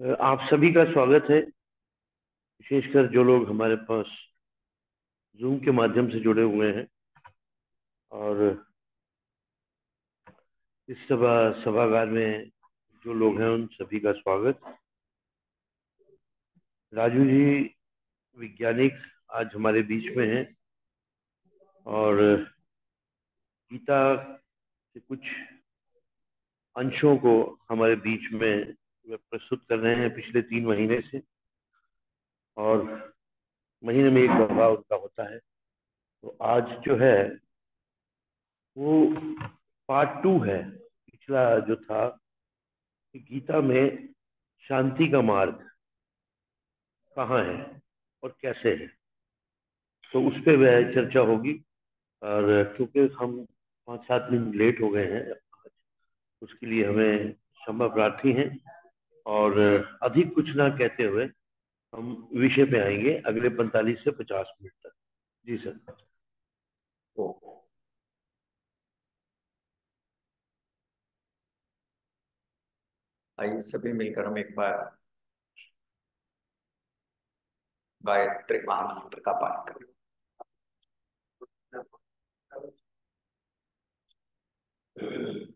आप सभी का स्वागत है। विशेषकर जो लोग हमारे पास जूम के माध्यम से जुड़े हुए हैं और इस सभागार में जो लोग हैं उन सभी का स्वागत। राजू जी वैज्ञानिक आज हमारे बीच में हैं और गीता के कुछ अंशों को हमारे बीच में वे प्रस्तुत कर रहे हैं पिछले 3 महीने से। और महीने में एक सभा उनका होता है, तो आज जो है वो पार्ट 2 है। पिछला जो था कि गीता में शांति का मार्ग कहाँ है और कैसे है, तो उस पे वह चर्चा होगी। और क्योंकि हम 5-7 दिन लेट हो गए हैं, उसके लिए हमें क्षमा प्रार्थी हैं। और अधिक कुछ ना कहते हुए हम विषय पे आएंगे अगले 45 से 50 मिनट तक। जी सर। ओ, आइए सभी मिलकर हम एक बार गायत्री महामंत्र का पाठ करें।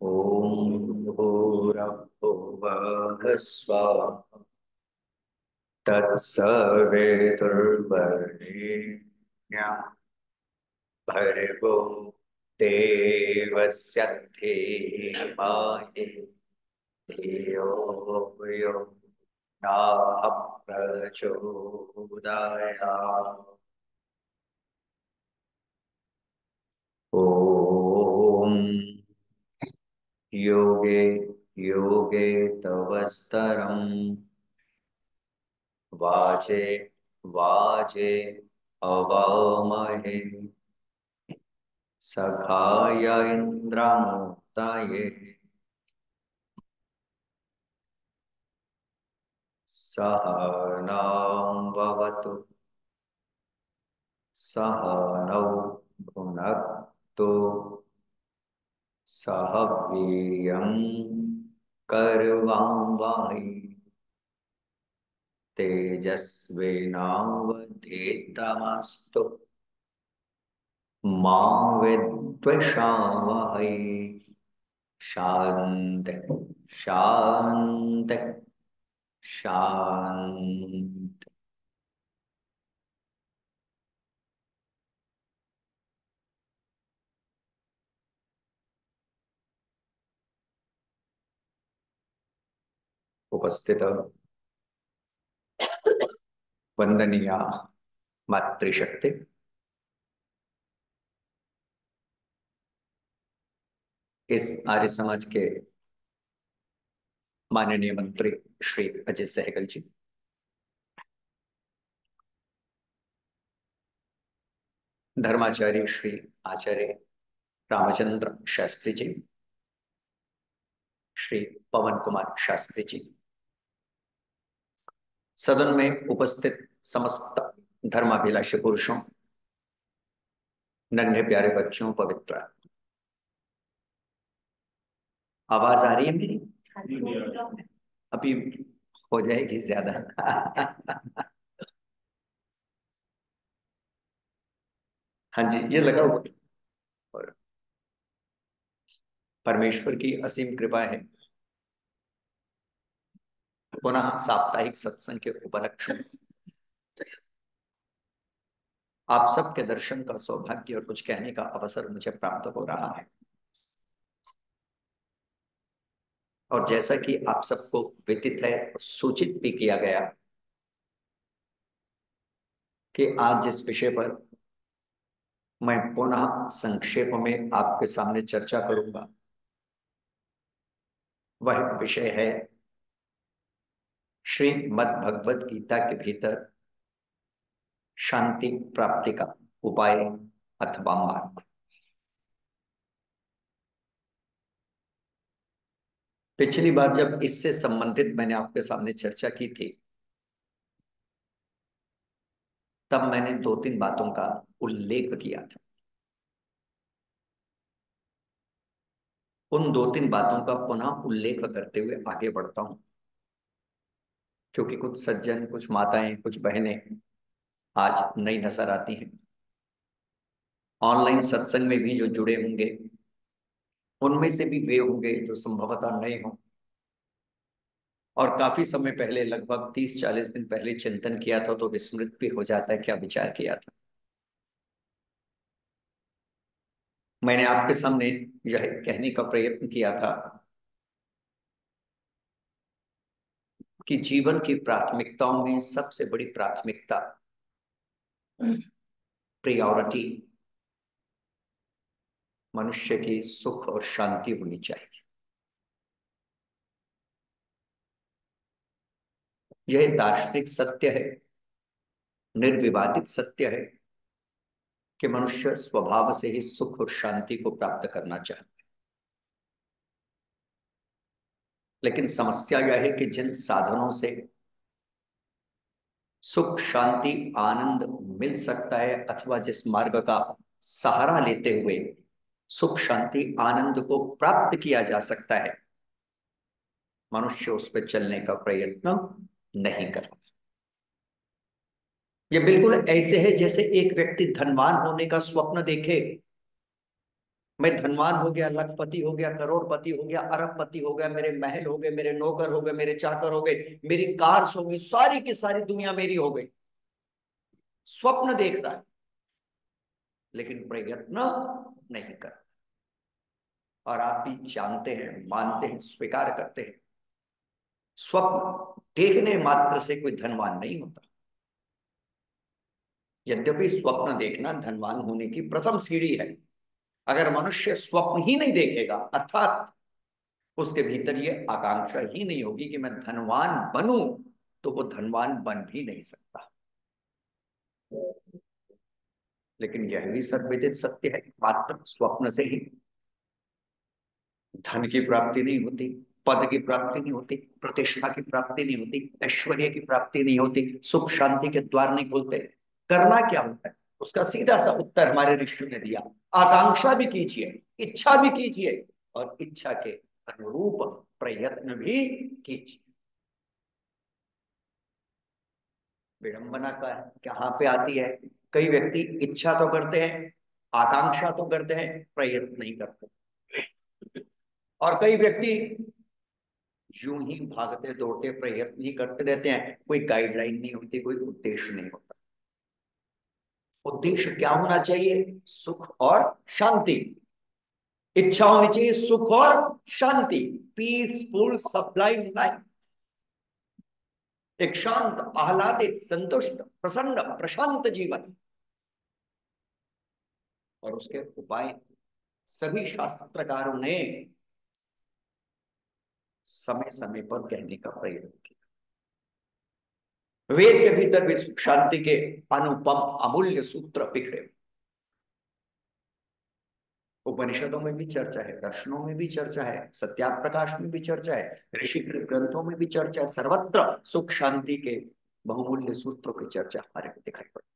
ओम भूर्भुवः स्वः तत्सवितुर्वरेण्यं भर्गो देवस्य धीमहि धियो यो नः प्रचोदयात्। ओम योगे योगे तवस्तरम वाचे वाचे अवामहे सखाय इंद्रमुक्ताये सहनां भवतु सहनौ भुनक्तु सह वीर्यं कर्वावहै तेजस्विनावधीतमस्तु मा विद्विषावहै। शांति शांति शांति। उपस्थित वंदनीय मातृशक्ति, इस आर्य समाज के माननीय मंत्री श्री अजय सहगल जी, धर्माचार्य श्री आचार्य रामचंद्र शास्त्री जी, श्री पवन कुमार शास्त्री जी, सदन में उपस्थित समस्त धर्माभिलाषी पुरुषों, नन्हे प्यारे बच्चों, पवित्र। आवाज आ रही है मेरी? अभी हो जाएगी ज्यादा। हाँ जी, ये लगा हुआ है। और परमेश्वर की असीम कृपा है, पुनः साप्ताहिक सत्संग के उपलक्ष्य में आप सबके दर्शन का सौभाग्य और कुछ कहने का अवसर मुझे प्राप्त हो रहा है। और जैसा कि आप सबको विदित है, सूचित भी किया गया कि आज जिस विषय पर मैं पुनः संक्षेप में आपके सामने चर्चा करूंगा, वह विषय है श्रीमद् भगवत गीता के भीतर शांति प्राप्ति का उपाय अथवा मार्ग। पिछली बार जब इससे संबंधित मैंने आपके सामने चर्चा की थी, तब मैंने 2-3 बातों का उल्लेख किया था। उन 2-3 बातों का पुनः उल्लेख करते हुए आगे बढ़ता हूं। क्योंकि कुछ सज्जन, कुछ माताएं, कुछ बहनें आज नई नजर आती हैं। ऑनलाइन सत्संग में भी जो जुड़े होंगे, उनमें से भी वे होंगे जो संभवतः नए हों और काफी समय पहले, लगभग 30-40 दिन पहले चिंतन किया था, तो विस्मृत भी हो जाता है क्या विचार किया था। मैंने आपके सामने यह कहने का प्रयत्न किया था कि जीवन की प्राथमिकताओं में सबसे बड़ी प्राथमिकता, प्रायोरिटी, मनुष्य की सुख और शांति होनी चाहिए। यह दार्शनिक सत्य है, निर्विवादित सत्य है कि मनुष्य स्वभाव से ही सुख और शांति को प्राप्त करना चाहता है। लेकिन समस्या यह है कि जिन साधनों से सुख, शांति, आनंद मिल सकता है, अथवा जिस मार्ग का सहारा लेते हुए सुख, शांति, आनंद को प्राप्त किया जा सकता है, मनुष्य उस पर चलने का प्रयत्न नहीं करता। यह बिल्कुल ऐसे है जैसे एक व्यक्ति धनवान होने का स्वप्न देखे। मैं धनवान हो गया, लखपति हो गया, करोड़पति हो गया, अरबपति हो गया, मेरे महल हो गए, मेरे नौकर हो गए, मेरे चाकर हो गए, मेरी कार्स हो गई, सारी की सारी दुनिया मेरी हो गई। स्वप्न देख रहा है लेकिन प्रयत्न नहीं कर। और आप भी जानते हैं, मानते हैं, स्वीकार करते हैं, स्वप्न देखने मात्र से कोई धनवान नहीं होता। यद्यपि स्वप्न देखना धनवान होने की प्रथम सीढ़ी है। अगर मनुष्य स्वप्न ही नहीं देखेगा, अर्थात उसके भीतर ये आकांक्षा ही नहीं होगी कि मैं धनवान बनूं, तो वो धनवान बन भी नहीं सकता। लेकिन यह भी सर्वविदित सत्य है, मात्र स्वप्न से ही धन की प्राप्ति नहीं होती, पद की प्राप्ति नहीं होती, प्रतिष्ठा की प्राप्ति नहीं होती, ऐश्वर्य की प्राप्ति नहीं होती, सुख शांति के द्वार नहीं खुलते। करना क्या होता है, उसका सीधा सा उत्तर हमारे ऋषियों ने दिया। आकांक्षा भी कीजिए, इच्छा भी कीजिए, और इच्छा के अनुरूप प्रयत्न भी कीजिए। विडंबना का कहाँ पे आती है? कई व्यक्ति इच्छा तो करते हैं, आकांक्षा तो करते हैं, प्रयत्न नहीं करते। और कई व्यक्ति यूं ही भागते दौड़ते प्रयत्न ही करते रहते हैं, कोई गाइडलाइन नहीं होती, कोई उद्देश्य नहीं होता। उद्देश्य क्या होना चाहिए? सुख और शांति। इच्छा होनी चाहिए सुख और शांति, पीसफुल सब्लाइम लाइफ, एक शांत, आह्लादित, संतुष्ट, प्रसन्न, प्रशांत जीवन। और उसके उपाय सभी शास्त्रकारों ने समय समय पर कहने का प्रयत्न किया। वेद के भीतर भी सुख शांति के अनुपम अमूल्य सूत्र बिखरे। उपनिषदों में भी चर्चा है, दर्शनों में भी चर्चा है, सत्यार्थ प्रकाश में भी चर्चा है, ऋषि ग्रंथों में भी चर्चा है। सर्वत्र सुख शांति के बहुमूल्य सूत्रों की चर्चा हमारे को दिखाई पड़ती है।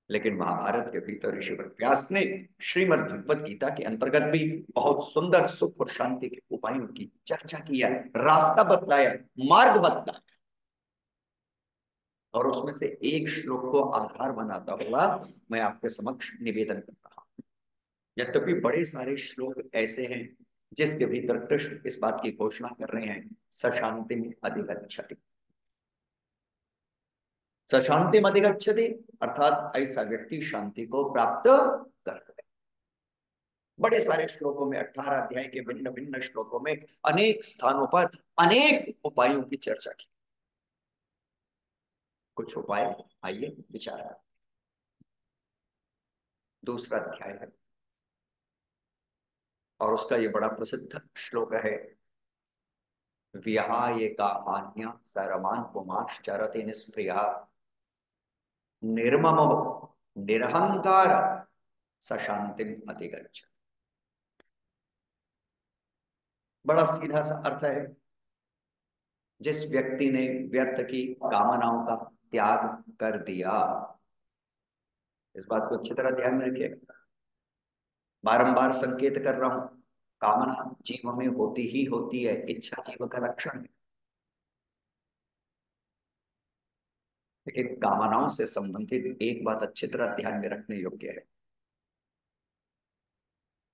लेकिन महाभारत के भीतर ऋषि व्यास ने श्रीमद् भगवद गीता के अंतर्गत भी बहुत सुंदर सुख और शांति के उपायों की चर्चा किया है, रास्ता बतलाया, मार्ग बतलाया। और उसमें से एक श्लोक को आधार बनाता हुआ मैं आपके समक्ष निवेदन करता हूं। यद्यपि बड़े सारे श्लोक ऐसे हैं जिसके भीतर कृष्ण इस बात की घोषणा कर रहे हैं, सशांतिम अधिगच्छति। सशांतिम अधिगच्छति अर्थात ऐसा व्यक्ति शांति को प्राप्त करता है। बड़े सारे श्लोकों में, 18 अध्याय के भिन्न भिन्न श्लोकों में अनेक स्थानों पर अनेक उपायों की चर्चा की। कुछ उपाय आइए विचार। दूसरा अध्याय है और उसका ये बड़ा प्रसिद्ध श्लोक है, विहाय कामान्य सरमान पुमाश्चरति निष्प्रिया निर्मम निरहंकार सशांतिम अधिगच्छ। बड़ा सीधा सा अर्थ है, जिस व्यक्ति ने व्यर्थ की कामनाओं का त्याग कर दिया। इस बात को अच्छी तरह ध्यान में रखिएगा, बारंबार संकेत कर रहा हूं, कामना जीव में होती ही होती है, इच्छा जीव का लक्षण है। लेकिन कामनाओं से संबंधित एक बात अच्छी तरह ध्यान में रखने योग्य है।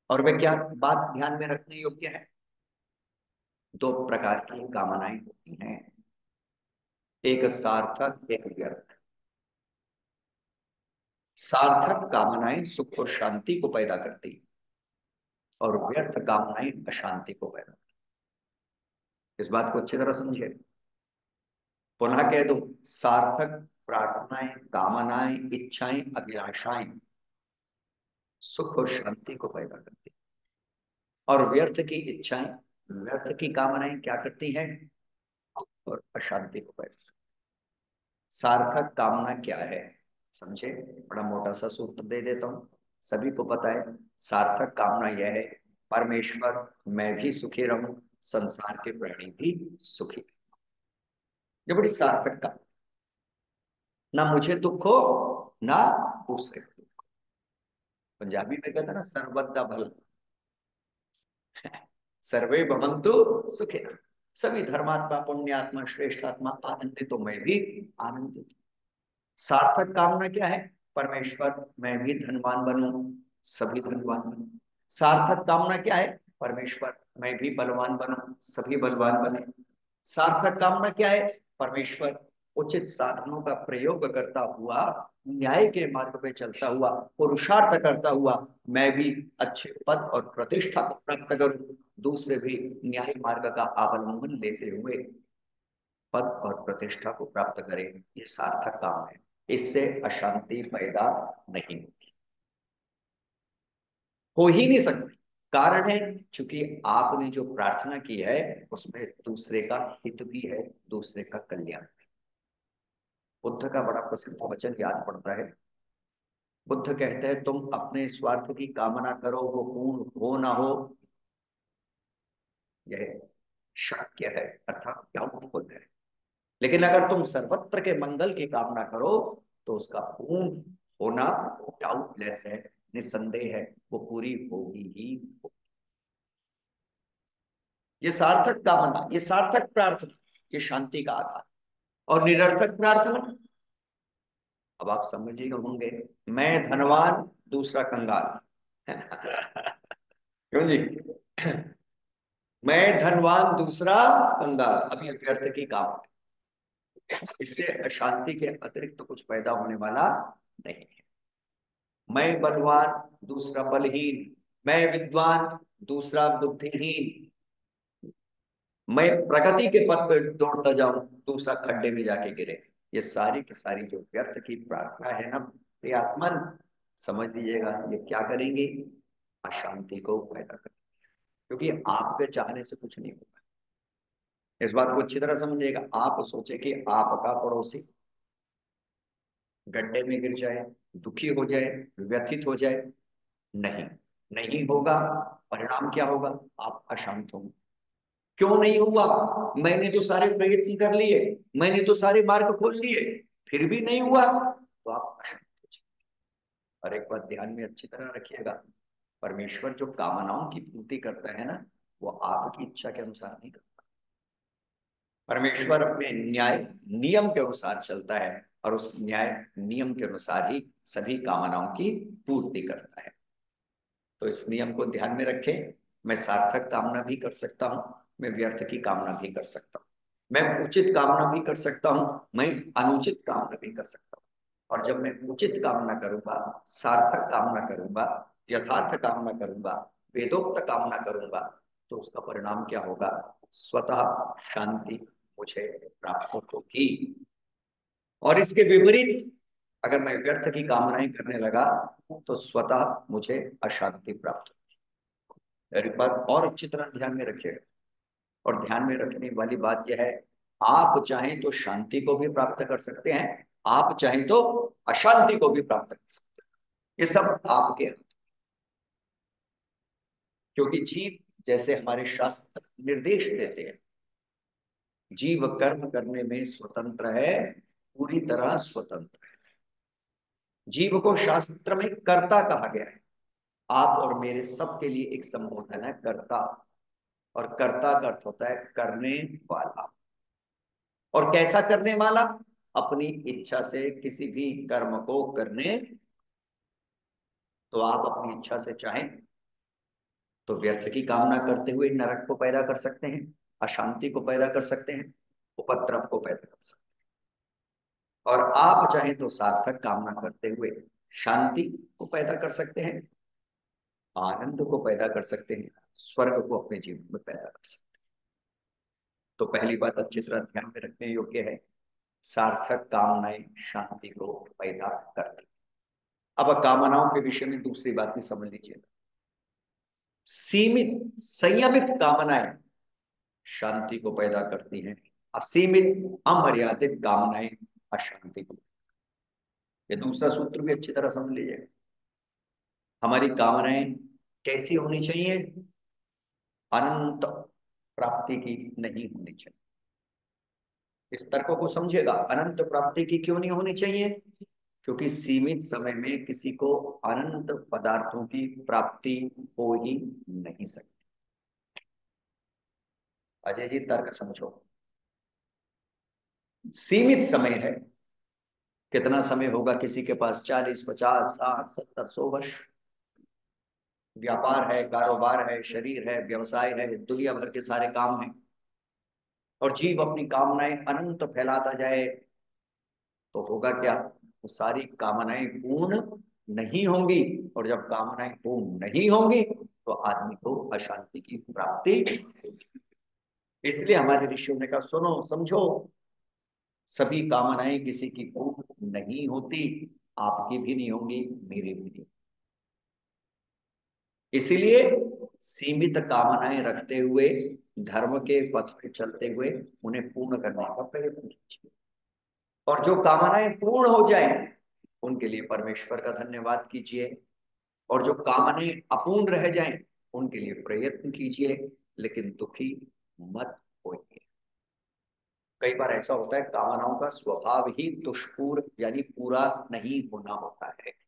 और वे क्या बात ध्यान में रखने योग्य है? दो प्रकार की कामनाएं होती हैं, एक सार्थक, एक व्यर्थ। सार्थक कामनाएं सुख और शांति को पैदा करती और व्यर्थ कामनाएं अशांति को पैदा करती। इस बात को अच्छी तरह समझे। पुनः कह दो, सार्थक प्रार्थनाएं, कामनाएं, इच्छाएं, अभिलाषाएं सुख और शांति को पैदा करती और व्यर्थ की इच्छाएं, व्यर्थ की कामनाएं क्या करती हैं? और अशांति को पैदा करती। सार्थक कामना क्या है समझे? बड़ा मोटा सा सूत्र दे देता हूं, सभी को पता है। सार्थक कामना यह है, परमेश्वर मैं भी सुखी रहूं, संसार के प्राणी भी सुखी। ये बड़ी सार्थक कामना। ना मुझे दुख हो, ना दूसरे को दुख। पंजाबी में कहते हैं ना, सर्वदा भला, सर्वे भवन्तु सुखिनः। सभी धर्मात्मा, पुण्यात्मा, श्रेष्ठात्मा आनंदित, तो मैं भी आनंदित। सार्थक कामना क्या है? परमेश्वर मैं भी धनवान बनूं, सभी धनवान बने। सार्थक कामना क्या है? परमेश्वर मैं भी बलवान बनूं, सभी बलवान बने। सार्थक कामना क्या है? परमेश्वर उचित साधनों का प्रयोग करता हुआ, न्याय के मार्ग पे चलता हुआ, पुरुषार्थ करता हुआ मैं भी अच्छे पद और प्रतिष्ठा को प्राप्त करूं, दूसरे भी न्याय मार्ग का अवलंबन लेते हुए पद और प्रतिष्ठा को प्राप्त करें। ये सार्थक काम है। इससे अशांति पैदा नहीं होती, हो ही नहीं सकती। कारण है, क्योंकि आपने जो प्रार्थना की है उसमें दूसरे का हित भी है, दूसरे का कल्याण भी। बुद्ध का बड़ा प्रसिद्ध वचन याद पड़ता है। बुद्ध कहते हैं, तुम अपने स्वार्थ की कामना करो, वो पूर्ण हो ना हो यह शक्य है, अर्थात डाउटफुल है। लेकिन अगर तुम सर्वत्र के मंगल की कामना करो तो उसका पूर्ण होना डाउटलेस है, निसंदेह है, वो पूरी होगी ही होगी। ये सार्थक कामना, ये सार्थक प्रार्थना, ये शांति का आधार। और निरर्थक प्रार्थना, अब आप समझिए होंगे, मैं धनवान दूसरा कंगाल। क्यों जी? मैं धनवान दूसरा कंगाल, अभी व्यर्थ की काम। इससे अशांति के अतिरिक्त तो कुछ पैदा होने वाला नहीं है। मैं बलवान दूसरा बलहीन, मैं विद्वान दूसरा बुद्धिहीन, मैं प्रगति के पथ पर दौड़ता जाऊं दूसरा खड्डे में जाके गिरे। ये सारी की सारी जो व्यर्थ की प्रार्थना है ना, ये आत्मन समझ लीजिएगा, ये क्या करेंगे? अशांति को पैदा करेंगे, क्योंकि आपके चाहने से कुछ नहीं होगा। इस बात को अच्छी तरह समझिएगा। आप सोचे कि आपका पड़ोसी गड्ढे में गिर जाए, दुखी हो जाए, व्यथित हो जाए, नहीं, नहीं होगा। परिणाम क्या होगा? आप अशांत होंगे। क्यों नहीं हुआ? मैंने तो सारे प्रयत्न कर लिए, मैंने तो सारे मार्ग खोल लिए, फिर भी नहीं हुआ, तो आप अशांत हो जाएंगे। और एक बात ध्यान में अच्छी तरह रखिएगा, परमेश्वर जो कामनाओं की पूर्ति करता है ना, वो आपकी इच्छा के अनुसार नहीं करता। परमेश्वर अपने न्याय नियम के अनुसार चलता है और उस न्याय नियम के अनुसार ही सभी कामनाओं की पूर्ति करता है। तो इस नियम को ध्यान में रखें। मैं सार्थक कामना भी कर सकता हूं, मैं व्यर्थ की कामना भी कर सकता हूं, मैं उचित कामना भी कर सकता हूं, मैं अनुचित कामना भी कर सकता हूं। और जब मैं उचित कामना करूंगा, सार्थक कामना करूंगा, यथार्थ कामना करूंगा, वेदोक्त कामना करूंगा, तो उसका परिणाम क्या होगा? स्वतः शांति मुझे प्राप्त होगी। और इसके विपरीत अगर मैं व्यर्थ की कामनाएं करने लगा तो स्वतः मुझे अशांति प्राप्त होगी। मेरी बात और अच्छी तरह ध्यान में रखिएगा। और ध्यान में रखने वाली बात यह है, आप चाहें तो शांति को भी प्राप्त कर सकते हैं, आप चाहें तो अशांति को भी प्राप्त कर सकते हैं। ये सब आपके हाथ। क्योंकि जीव, जैसे हमारे शास्त्र निर्देश देते हैं, जीव कर्म करने में स्वतंत्र है, पूरी तरह स्वतंत्र है। जीव को शास्त्र में कर्ता कहा गया है। आप और मेरे सबके लिए एक संबोधन है कर्ता, और कर्ता का अर्थ होता है करने वाला। और कैसा करने वाला? अपनी इच्छा से किसी भी कर्म को करने, तो आप अपनी इच्छा से चाहें तो व्यर्थ की कामना करते हुए नरक को पैदा कर सकते हैं, अशांति को पैदा कर सकते हैं, उपद्रव को पैदा कर सकते हैं। और आप चाहें तो सार्थक कामना करते हुए शांति को पैदा कर सकते हैं, आनंद को पैदा कर सकते हैं, स्वर्ग को अपने जीवन में पैदा कर सकते हैं। तो पहली बात अच्छी तरह ध्यान में रखने योग्य है, सार्थक कामनाएं शांति को पैदा करती। अब कामनाओं के विषय में दूसरी बात भी समझ लीजिए। सीमित संयमित कामनाएं शांति को पैदा करती हैं, असीमित अमर्यादित कामनाएं अशांति को। ये दूसरा सूत्र भी अच्छी तरह समझ लीजिए। हमारी कामनाएं कैसी होनी चाहिए? अनंत प्राप्ति की नहीं होनी चाहिए। इस तर्क को समझिएगा, अनंत प्राप्ति की क्यों नहीं होनी चाहिए? क्योंकि सीमित समय में किसी को अनंत पदार्थों की प्राप्ति हो ही नहीं सकती। अजय जी तर्क समझो। सीमित समय है, कितना समय होगा किसी के पास? 40, 50, 60, 70, 100 वर्ष। व्यापार है, कारोबार है, शरीर है, व्यवसाय है, दुनिया भर के सारे काम हैं, और जीव अपनी कामनाएं अनंत फैलाता जाए तो होगा क्या? वो सारी कामनाएं पूर्ण नहीं होंगी, और जब कामनाएं पूर्ण नहीं होंगी तो आदमी को अशांति की प्राप्ति होगी। इसलिए हमारे ऋषियों ने कहा, सुनो समझो, सभी कामनाएं किसी की पूर्ण नहीं होती, आपकी भी नहीं होंगी, मेरी भी नहीं। इसीलिए सीमित कामनाएं रखते हुए, धर्म के पथ पर चलते हुए उन्हें पूर्ण करने का प्रयत्न कीजिए। और जो कामनाएं पूर्ण हो जाएं उनके लिए परमेश्वर का धन्यवाद कीजिए, और जो कामनाएं अपूर्ण रह जाएं उनके लिए प्रयत्न कीजिए, लेकिन दुखी मत होइए। कई बार ऐसा होता है, कामनाओं का स्वभाव ही दुष्पूर यानी पूरा नहीं होना होता है।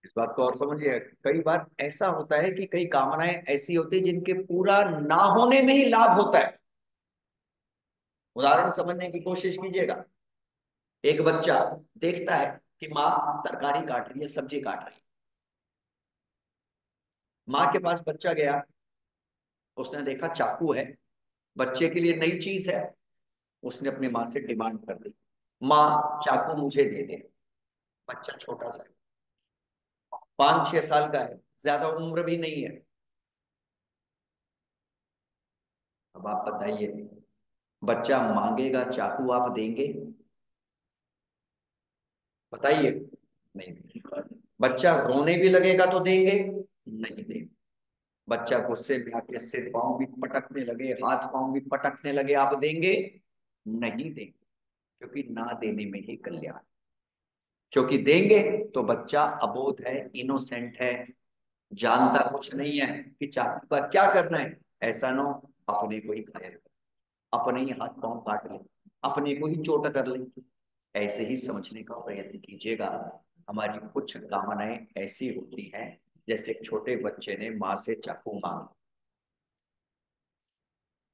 इस बात को और समझिए। कई बार ऐसा होता है कि कई कामनाएं ऐसी होती है जिनके पूरा ना होने में ही लाभ होता है। उदाहरण समझने की कोशिश कीजिएगा। एक बच्चा देखता है कि माँ तरकारी काट रही है, सब्जी काट रही है। माँ के पास बच्चा गया, उसने देखा चाकू है, बच्चे के लिए नई चीज है, उसने अपनी माँ से डिमांड कर दी, माँ चाकू मुझे दे दे। बच्चा छोटा सा है, 5-6 साल का है, ज्यादा उम्र भी नहीं है। अब आप बताइए, बच्चा मांगेगा चाकू, आप देंगे? बताइए, नहीं देंगे। बच्चा रोने भी लगेगा तो देंगे? नहीं देंगे। बच्चा गुस्से में आके सिर पांव भी पटकने लगे, हाथ पांव भी पटकने लगे, आप देंगे? नहीं देंगे। क्योंकि ना देने में ही कल्याण। क्योंकि देंगे तो बच्चा अबोध है, इनोसेंट है, जानता कुछ नहीं है कि चाकू का क्या करना है। ऐसा ना हो अपने को ही घायल, अपने ही हाथ पांव काट ले, अपने को ही चोट कर ले। ऐसे ही समझने का प्रयत्न कीजिएगा। हमारी कुछ कामनाएं ऐसी होती हैं, जैसे एक छोटे बच्चे ने माँ से चाकू मांगा,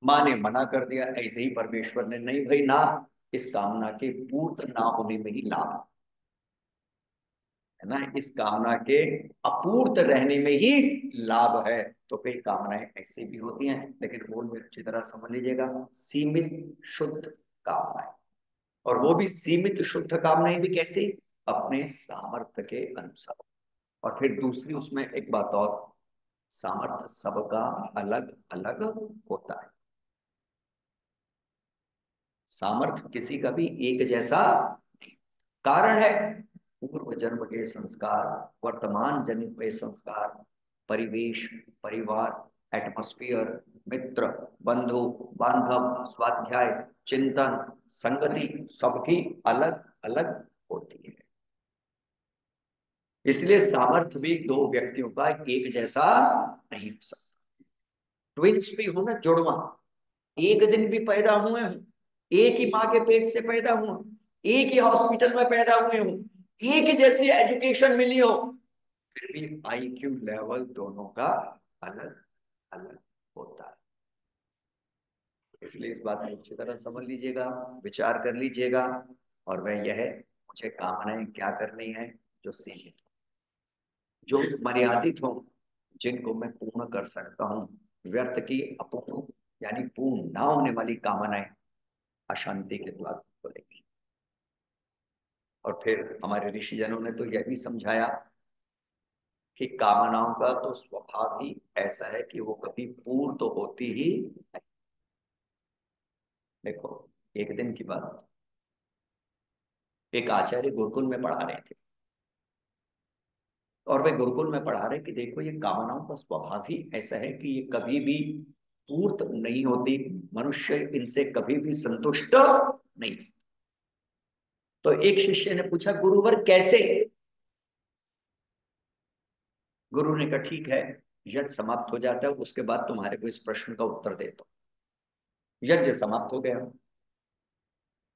माँ ने मना कर दिया, ऐसे ही परमेश्वर ने, नहीं भाई ना, इस कामना के पूर्ण ना होने में ही लाभ है ना, इस कामना के अपूर्त रहने में ही लाभ है। तो कई कामनाएं ऐसी भी होती हैं, लेकिन मूल में अच्छी तरह समझ लीजिएगा, सीमित शुद्ध कामनाएं। और वो भी सीमित शुद्ध कामनाएं भी कैसी? अपने सामर्थ्य के अनुसार। और फिर दूसरी उसमें एक बात और, सामर्थ्य सबका अलग अलग होता है। सामर्थ्य किसी का भी एक जैसा नहीं। कारण है पूर्व जन्म के संस्कार, वर्तमान जन्म के संस्कार, परिवेश, परिवार, एटमॉस्फियर, मित्र, बंधु बांधव, स्वाध्याय, चिंतन, संगति सबकी अलग अलग होती है। इसलिए सामर्थ्य भी दो व्यक्तियों का एक जैसा नहीं हो सकता। ट्विंस भी हो ना, जुड़वा, एक दिन भी पैदा हुए हूं, एक ही माँ के पेट से पैदा हुआ, एक ही हॉस्पिटल में पैदा हुए हूं, एक ही जैसी एजुकेशन मिली हो, फिर भी आईक्यू लेवल दोनों का अलग अलग होता है। इसलिए इस बात को अच्छी तरह समझ लीजिएगा, विचार कर लीजिएगा। और वह यह है, मुझे कामनाएं क्या करनी है जो सीमित, जो मर्यादित हो, जिनको मैं पूर्ण कर सकता हूँ। व्यर्थ की, अपूर्ण यानी पूर्ण ना होने वाली कामनाएं अशांति के द्वार खोलेंगी। और फिर हमारे ऋषिजनों ने तो यह भी समझाया कि कामनाओं का तो स्वभाव ही ऐसा है कि वो कभी पूर्ण तो होती ही नहीं। देखो, एक दिन की बात, एक आचार्य गुरुकुल में पढ़ा रहे थे, और वे गुरुकुल में पढ़ा रहे कि देखो ये कामनाओं का स्वभाव ही ऐसा है कि ये कभी भी पूर्ण नहीं होती, मनुष्य इनसे कभी भी संतुष्ट नहीं। तो एक शिष्य ने पूछा, गुरुवर कैसे? गुरु ने कहा, ठीक है, यज्ञ समाप्त हो जाता है, उसके बाद तुम्हारे को इस प्रश्न का उत्तर देता हूं। यज्ञ समाप्त हो गया।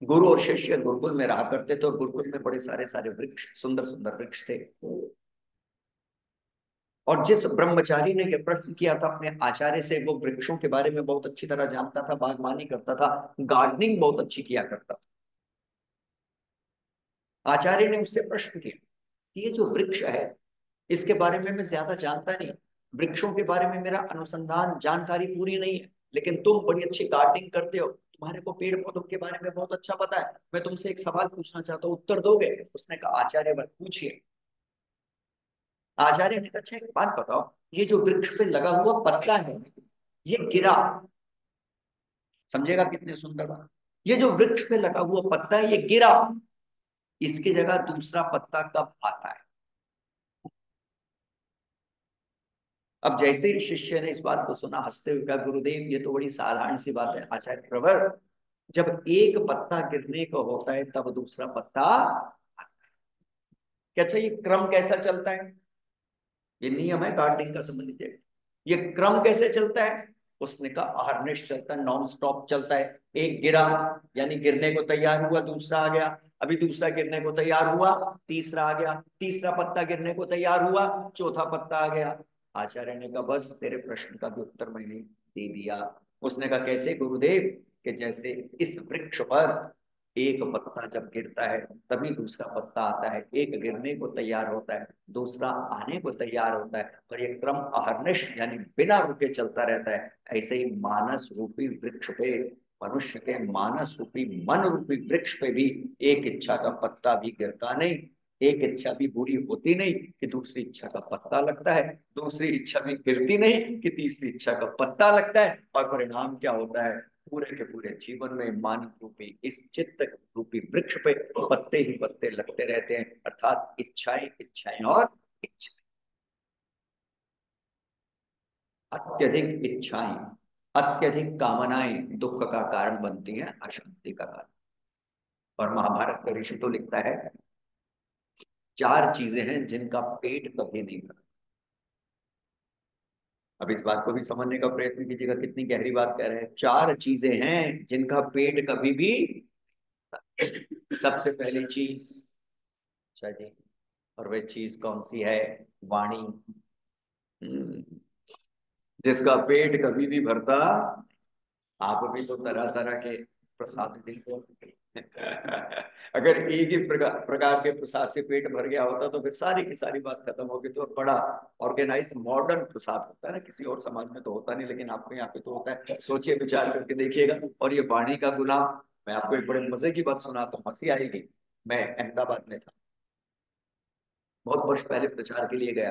गुरु और शिष्य गुरुकुल में रहा करते थे, और गुरुकुल में बड़े सारे सारे वृक्ष, सुंदर सुंदर वृक्ष थे। और जिस ब्रह्मचारी ने यह प्रश्न किया था अपने आचार्य से, वो वृक्षों के बारे में बहुत अच्छी तरह जानता था, बागवानी करता था, गार्डनिंग बहुत अच्छी किया करता था। आचार्य ने उससे प्रश्न किया कि ये जो वृक्ष है, इसके बारे में मैं ज्यादा जानता नहीं, वृक्षों के बारे में मेरा अनुसंधान जानकारी पूरी नहीं है, लेकिन तुम बड़ी अच्छी गार्डनिंग करते हो, तुम्हारे को पेड़ पौधों के बारे में बहुत अच्छा पता है, मैं तुमसे एक सवाल पूछना चाहता हूँ, उत्तर दोगे? उसने कहा, आचार्य वर पूछिए। आचार्य ने कहा, अच्छा एक बात बताओ, ये जो वृक्ष पे लगा हुआ पत्ता है, ये गिरा, समझेगा कितने सुंदर बात, ये जो वृक्ष पे लगा हुआ पत्ता है, ये गिरा, इसकी जगह दूसरा पत्ता कब आता है? अब जैसे ही शिष्य ने इस बात को सुना, हंसते हुए कहा, गुरुदेव ये तो बड़ी साधारण सी बात है आचार्य प्रवर, जब एक पत्ता गिरने को होता है तब दूसरा पत्ता आता है। क्या अच्छा, ये क्रम कैसा चलता है? ये नियम है गार्डनिंग का, समझ लीजिए। ये क्रम कैसे चलता है? उसने कहा, अहर्निश चलता है, नॉन स्टॉप चलता है। एक गिरा, यानी गिरने को तैयार हुआ, दूसरा आ गया, अभी दूसरा गिरने को तैयार हुआ, तीसरा आ गया, तीसरा पत्ता गिरने को तैयार हुआ, चौथा पत्ता आ गया। आचार्य ने कहा, बस तेरे प्रश्न का भी उत्तर मैंने दे दिया। उसने कहा, कैसे गुरुदेव? कि जैसे इस वृक्ष पर एक पत्ता जब गिरता है तभी दूसरा पत्ता आता है, एक गिरने को तैयार होता है, दूसरा आने को तैयार होता है, और ये क्रम अहर्निश यानी बिना रुके चलता रहता है। ऐसे ही मानस रूपी वृक्ष पे, मनुष्य के मानस रूपी मन रूपी वृक्ष पे भी एक इच्छा का पत्ता भी गिरता नहीं, एक इच्छा भी पूरी होती नहीं कि दूसरी इच्छा का पत्ता लगता है, दूसरी इच्छा भी गिरती नहीं कि तीसरी इच्छा का पत्ता लगता है। और परिणाम क्या होता है? पूरे के पूरे जीवन में मानव रूपी इस चित्त रूपी वृक्ष पे पत्ते ही पत्ते लगते रहते हैं, अर्थात इच्छाएं, इच्छाएं और इच्छाएं। अत्यधिक इच्छाएं, अत्यधिक कामनाएं दुख का कारण बनती हैं, अशांति का कारण। और महाभारत का ऋषि तो लिखता है, चार चीजें हैं जिनका पेट कभी नहीं भरता। अब इस बात को भी समझने का प्रयत्न कीजिएगा, कितनी गहरी बात कह रहे हैं। चार चीजें हैं जिनका पेट कभी भी, सबसे पहली चीज, अच्छा जी, और वह चीज कौन सी है? वाणी। हम्म, जिसका पेट कभी नहीं भरता। आप भी तो तरह तरह के प्रसाद देते हो। अगर एक ही प्रकार के प्रसाद से पेट भर गया होता तो फिर सारी की सारी बात खत्म हो गई। तो बड़ा ऑर्गेनाइज मॉडर्न प्रसाद होता है ना, किसी और समाज में तो होता नहीं, लेकिन आपके यहाँ पे तो होता है। सोचिए, विचार करके देखिएगा। और ये वाणी का गुलाम, मैं आपको एक बड़े मजे की बात सुनाता हूँ, हंसी आएगी। मैं अहमदाबाद में था, बहुत वर्ष पहले प्रचार के लिए गया।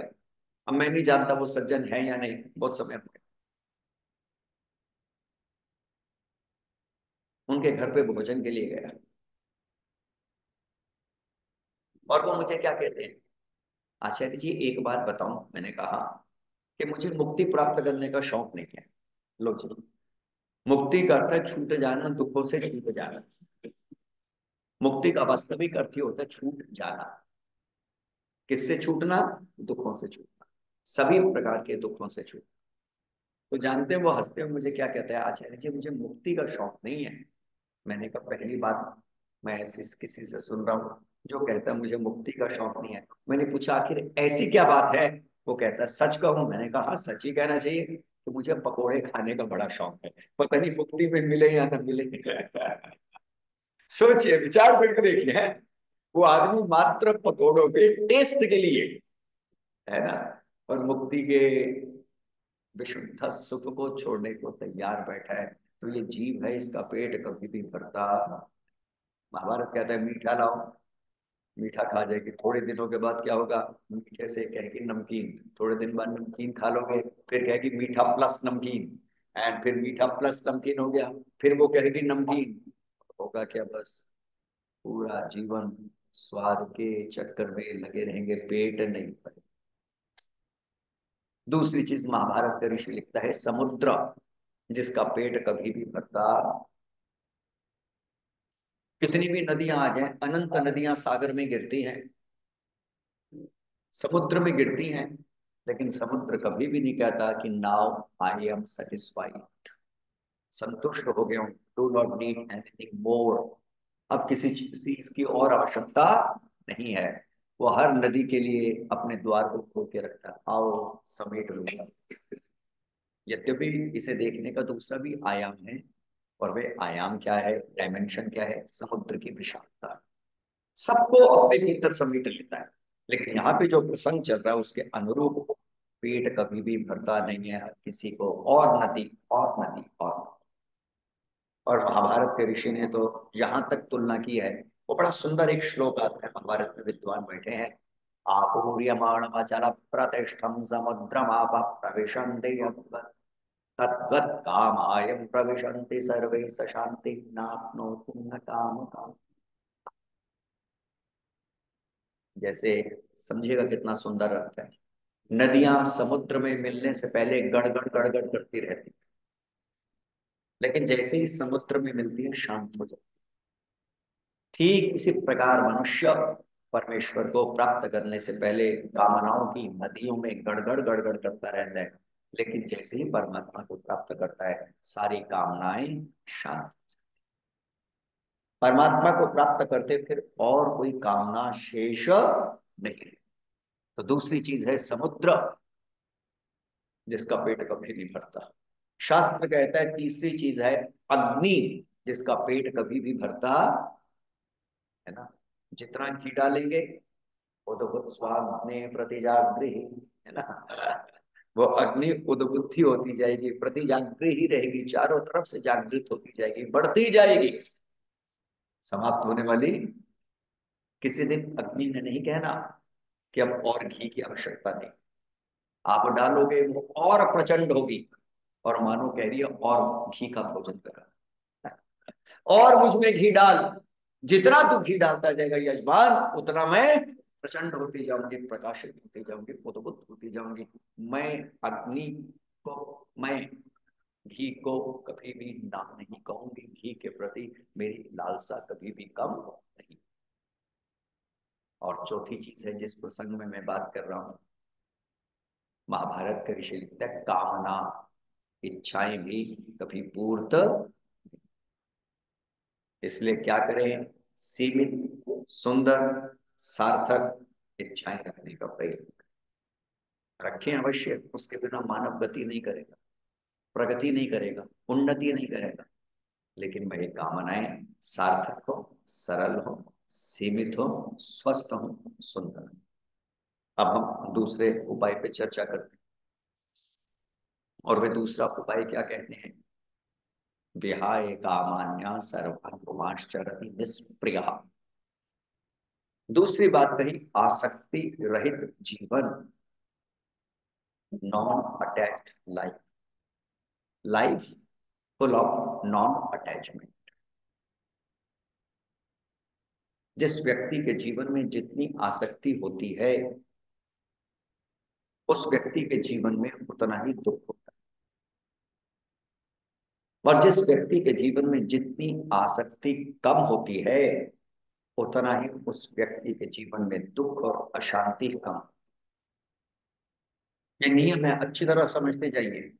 अब मैं नहीं जानता वो सज्जन है या नहीं, बहुत समय हो गया। उनके घर पे भोजन के लिए गया, और वो मुझे क्या कहते हैं, आचार्य जी एक बात बताऊं। मैंने कहा कि मुझे मुक्ति प्राप्त करने का शौक नहीं है। लो जी, मुक्ति का अर्थ है छूट जाना, दुखों से छूट जाना। मुक्ति का वास्तविक अर्थ ही होता है छूट जाना। किससे छूटना? दुखों से छूटना, सभी प्रकार के दुखों से छूटना। तो जानते हैं वो हंसते हुए मुझे क्या कहता है, आचार्य जी मुझे मुक्ति का शौक नहीं है। मैंने कहा, पहली बात मैं ऐसी किसी से सुन रहा हूँ जो कहता है मुझे मुक्ति का शौक नहीं है। मैंने पूछा, आखिर ऐसी क्या बात है? वो कहता है, सच कहूं? मैंने कहा, हाँ, सच ही कहना चाहिए कि कि मुझे पकोड़े खाने का बड़ा शौक है, पता नहीं मुक्ति में मिले या न मिले। सोचिए, विचार करके देखिए, है वो आदमी मात्र पकोड़ों के टेस्ट के लिए, है ना, और मुक्ति के विशुद्ध सुख को छोड़ने को तैयार बैठा है। तो ये जीव है, इसका पेट कभी भी भरता। महाभारत कहता है मीठा लाओ, मीठा खा जाएगी, थोड़े दिनों के बाद क्या होगा, मीठे से कहेगी नमकीन, थोड़े दिन बाद नमकीन खा लोगे, फिर कहेगी मीठा प्लस नमकीन, एंड फिर मीठा प्लस नमकीन हो गया, फिर वो कहेगी नमकीन। होगा क्या, बस पूरा जीवन स्वाद के चक्कर में लगे रहेंगे, पेट नहीं भरेगा। दूसरी चीज महाभारत का ऋषि लिखता है, समुद्र जिसका पेट कभी भी भरता। कितनी भी नदियां आ जाएं, अनंत नदियां सागर में गिरती हैं, समुद्र में गिरती हैं, लेकिन समुद्र कभी भी नहीं कहता कि नाउ आई एम सेटिस्फाइड, संतुष्ट हो गया हूं, do not need anything more, अब किसी चीज की और आवश्यकता नहीं है। वो हर नदी के लिए अपने द्वार को खोल के रखता है, आओ समेट लूंगा। यद्यपि इसे देखने का दूसरा भी आयाम है, और वे आयाम क्या है, डायमेंशन क्या है, समुद्र की विशालता सबको अपने भीतर समेट लेता है। लेकिन यहाँ पे जो प्रसंग चल रहा है उसके अनुरूप पेट कभी भी भरता नहीं है, हर किसी को और नदी और नदी और महाभारत के ऋषि ने तो यहाँ तक तुलना की है। वो बड़ा सुंदर एक श्लोक आता है, महाभारत में विद्वान बैठे हैं, आपूर्यमाणमचल प्रतिष्ठम समुद्रमाप प्रविशन्ति तद्वत् कामायं प्रविशन्ति सर्वे स शान्ति नाप्नोति न काम काम। जैसे समझिएगा कितना सुंदर अर्थ है। नदियां समुद्र में मिलने से पहले गड़गड़ गड़गड़ करती रहती, लेकिन जैसे ही समुद्र में मिलती है शांत हो जाती। ठीक इसी प्रकार मनुष्य परमेश्वर को प्राप्त करने से पहले कामनाओं की नदियों में गड़गड़ गड़गड़ करता रहता है, लेकिन जैसे ही परमात्मा को प्राप्त करता है सारी कामनाएं शांत। परमात्मा को प्राप्त करते फिर और कोई कामना शेष नहीं। तो दूसरी चीज है समुद्र जिसका पेट कभी नहीं भरता। शास्त्र कहता है तीसरी चीज है अग्नि जिसका पेट कभी भी भरता है ना। जितना घी डालेंगे उद्भुत स्वाग्ने प्रतिजागृहि, है ना, वो अग्नि उद्बुद्धि होती जाएगी, प्रतिजागृहि ही रहेगी, चारों तरफ से जागृत होती जाएगी, बढ़ती जाएगी, समाप्त होने वाली। किसी दिन अग्नि ने नहीं कहना कि अब और घी की आवश्यकता नहीं, आप डालोगे वो और प्रचंड होगी, और मानो कह रही है और घी का भोजन करा, और मुझ में घी डाल, जितना तू घी डालता जाएगा यजमान उतना मैं प्रचंड होती जाऊंगी, प्रकाशित होती जाऊंगी, उद्भुत होती जाऊंगी। मैं अग्नि को, मैं घी को कभी भी ना नहीं कहूंगी, घी के प्रति मेरी लालसा कभी भी कम नहीं। और चौथी चीज है जिस प्रसंग में मैं बात कर रहा हूं, महाभारत का ऋषि लिखता है कामना इच्छाएं भी कभी पूर्त, इसलिए क्या करें, सीमित सुंदर सार्थक इच्छाएं रखने का प्रयत्न रखें अवश्य, उसके बिना मानव गति नहीं करेगा, प्रगति नहीं करेगा, उन्नति नहीं करेगा। लेकिन मेरी कामनाएं सार्थक हो, सरल हो, सीमित हो, स्वस्थ हो, सुंदर हो। अब हम दूसरे उपाय पे चर्चा करते हैं, और वे दूसरा उपाय क्या कहते हैं, विहाय कामान्या सर्वांगुमाश्चरति निष्प्रिय। दूसरी बात कही आसक्ति रहित जीवन, non attached life, life full of non attachment. जिस व्यक्ति के जीवन में जितनी आसक्ति होती है उस व्यक्ति के जीवन में उतना ही दुख होता है, और जिस व्यक्ति के जीवन में जितनी आसक्ति कम होती है उतना ही उस व्यक्ति के जीवन में दुख और अशांति कम। ये नियम है, अच्छी तरह समझते जाइए।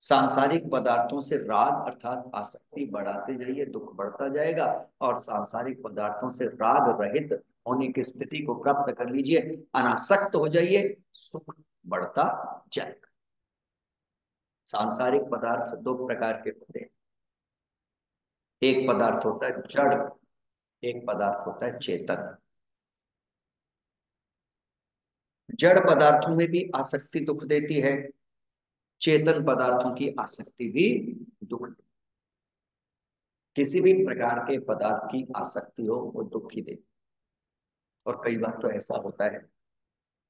सांसारिक पदार्थों से राग अर्थात आसक्ति बढ़ाते जाइए, दुख बढ़ता जाएगा, और सांसारिक पदार्थों से राग रहित होने की स्थिति को प्राप्त कर लीजिए, अनासक्त हो जाइए, सुख बढ़ता जाएगा। सांसारिक पदार्थ दो प्रकार के होते हैं, एक पदार्थ होता है जड़, एक पदार्थ होता है चेतन। जड़ पदार्थों में भी आसक्ति दुख देती है, चेतन पदार्थों की आसक्ति भी दुख। किसी भी प्रकार के पदार्थ की आसक्ति हो वो दुख ही देती। और कई बार तो ऐसा होता है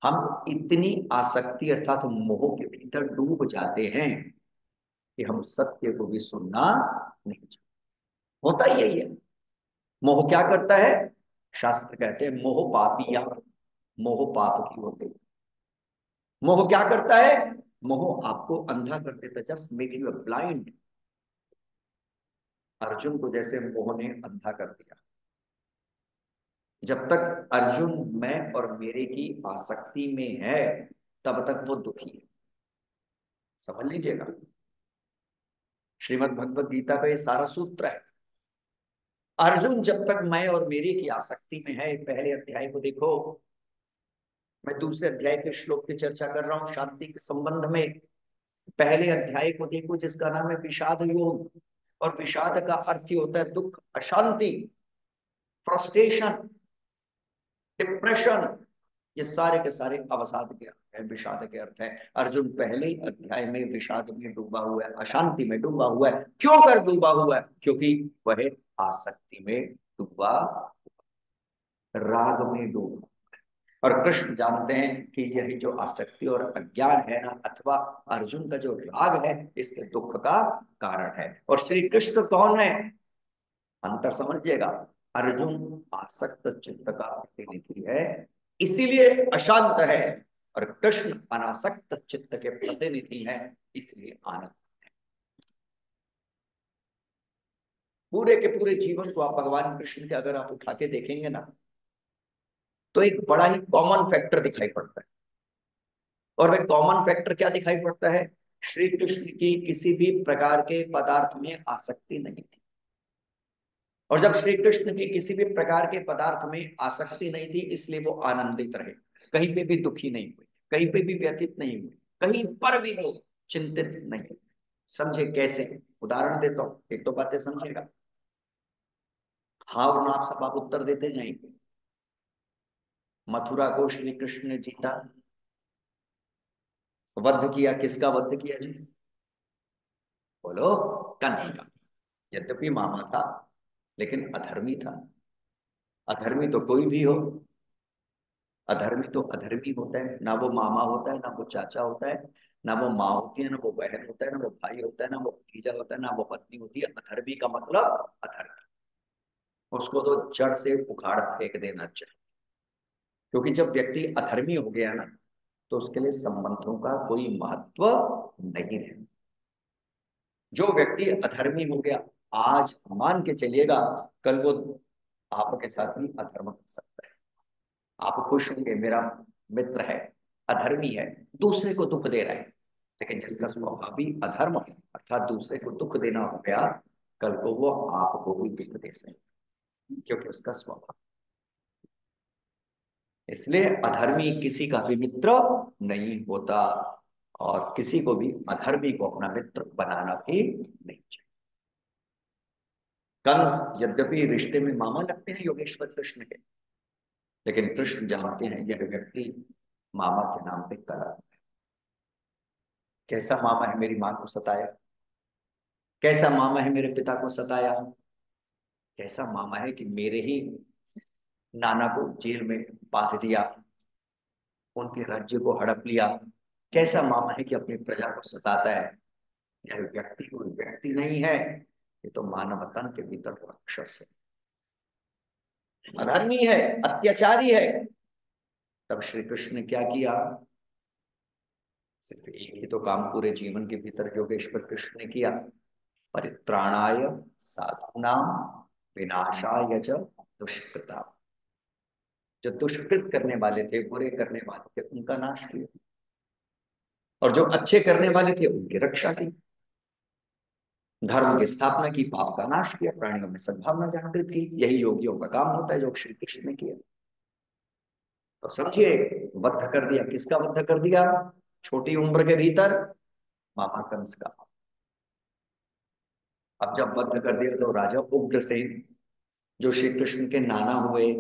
हम इतनी आसक्ति अर्थात मोह के भीतर डूब जाते हैं कि हम सत्य को भी सुनना नहीं चाहते। होता ही यही है। मोह क्या करता है? शास्त्र कहते हैं मोह पापिया, मोह पाप की होते हैं। मोह क्या करता है? मोह आपको अंधा कर देता है, just make you blind. Arjun को जैसे मोह ने अंधा कर दिया। जब तक अर्जुन मैं और मेरे की आसक्ति में है तब तक वो दुखी है। समझ लीजिएगा, श्रीमद् भगवत गीता का ये सारा सूत्र है। अर्जुन जब तक मैं और मेरी की आसक्ति में है, पहले अध्याय को देखो, मैं दूसरे अध्याय के श्लोक की चर्चा कर रहा हूं शांति के संबंध में। पहले अध्याय को देखो जिसका नाम है विषाद योग, और विषाद का अर्थ ही होता है दुख, अशांति, फ्रस्ट्रेशन, डिप्रेशन। ये सारे के सारे अवसाद के अर्थ है, विषाद के अर्थ है। अर्जुन पहले अध्याय में विषाद में डूबा हुआ है, अशांति में डूबा हुआ है। क्यों कर डूबा हुआ है? क्योंकि वह आसक्ति में डूबा, राग में डूबा। और कृष्ण जानते हैं कि यही जो आसक्ति और अज्ञान है ना, अथवा अर्जुन का जो राग है, इसके दुख का कारण है। और श्री कृष्ण कौन है? अंतर समझिएगा। अर्जुन आसक्त चित्त का प्रतिनिधि है, इसीलिए अशांत है, और कृष्ण अनासक्त चित्त के प्रतिनिधि है, इसलिए आनंद। पूरे के पूरे जीवन को आप भगवान कृष्ण के अगर आप उठा के देखेंगे ना, तो एक बड़ा ही कॉमन फैक्टर दिखाई पड़ता है। और वह कॉमन फैक्टर क्या दिखाई पड़ता है? श्री कृष्ण की किसी भी प्रकार के पदार्थ में आसक्ति नहीं थी। और जब श्री कृष्ण की किसी भी प्रकार के पदार्थ में आसक्ति नहीं थी, इसलिए वो आनंदित रहे, कहीं पे भी दुखी नहीं हुए, कहीं पे भी व्यथित नहीं हुए, कहीं पर भी वो चिंतित नहीं। समझे कैसे? उदाहरण देता हूं, एक तो बातें समझेगा, हाँ और ना आप सब आप उत्तर देते जाएंगे। मथुरा को श्री कृष्ण ने जीता, वध किया, किसका वध किया जी? बोलो, कंस का। यद्यपि मामा था लेकिन अधर्मी था। अधर्मी तो कोई भी हो, अधर्मी तो अधर्मी होता है, ना वो मामा होता है, ना वो चाचा होता है, ना वो माँ होती है, ना वो बहन होता है, ना वो भाई होता है, ना वो भतीजा होता है, ना वो पत्नी होती है। अधर्मी का मतलब अधर्मी, उसको तो जड़ से उखाड़ फेंक देना चाहिए। क्योंकि जब व्यक्ति अधर्मी हो गया ना, तो उसके लिए संबंधों का कोई महत्व नहीं है। जो व्यक्ति अधर्मी हो गया, आज मान के चलिएगा कल वो आपके साथ भी अधर्म कर सकता है। आप खुश होंगे मेरा मित्र है, अधर्मी है, दूसरे को दुख दे रहा है, लेकिन जिसका स्वभाव भी अधर्म है, अर्थात दूसरे को दुख देना हो गया, कल को वो आपको भी दुख दे सकता, क्योंकि उसका स्वभाव। इसलिए अधर्मी किसी का भी मित्र नहीं होता, और किसी को भी अधर्मी को अपना मित्र बनाना भी नहीं चाहिए। कंस यद्यपि रिश्ते में मामा लगते हैं योगेश्वर कृष्ण के, लेकिन कृष्ण जानते हैं यह व्यक्ति मामा के नाम पे कलंक है। कैसा मामा है? मेरी मां को सताया। कैसा मामा है? मेरे पिता को सताया। कैसा मामा है कि मेरे ही नाना को जेल में बांध दिया, उनके राज्य को हड़प लिया। कैसा मामा है कि अपनी प्रजा को सताता है? यह व्यक्ति कोई व्यक्ति नहीं है, ये तो मानव तन के भीतर राक्षस है, अधर्मी है, अत्याचारी है। तब श्री कृष्ण ने क्या किया? सिर्फ एक ही तो काम पूरे जीवन के भीतर योगेश्वर कृष्ण ने किया, परित्राणाय साधूनां विनाशाय च दुष्कृता। जो दुष्कृत करने वाले थे, बुरे करने वाले थे, उनका नाश किया, और जो अच्छे करने वाले थे उनकी रक्षा की, धर्म की स्थापना की, पाप का नाश किया, प्राणियों में सद्भावना जागृत की। यही योगियों का काम होता है, जो श्री कृष्ण ने किया। तो समझिए, वध कर दिया। किसका वध कर दिया? छोटी उम्र के भीतर मामा कंस का। अब जब वध कर दिया तो राजा उग्रसेन, जो श्री कृष्ण के नाना हुए,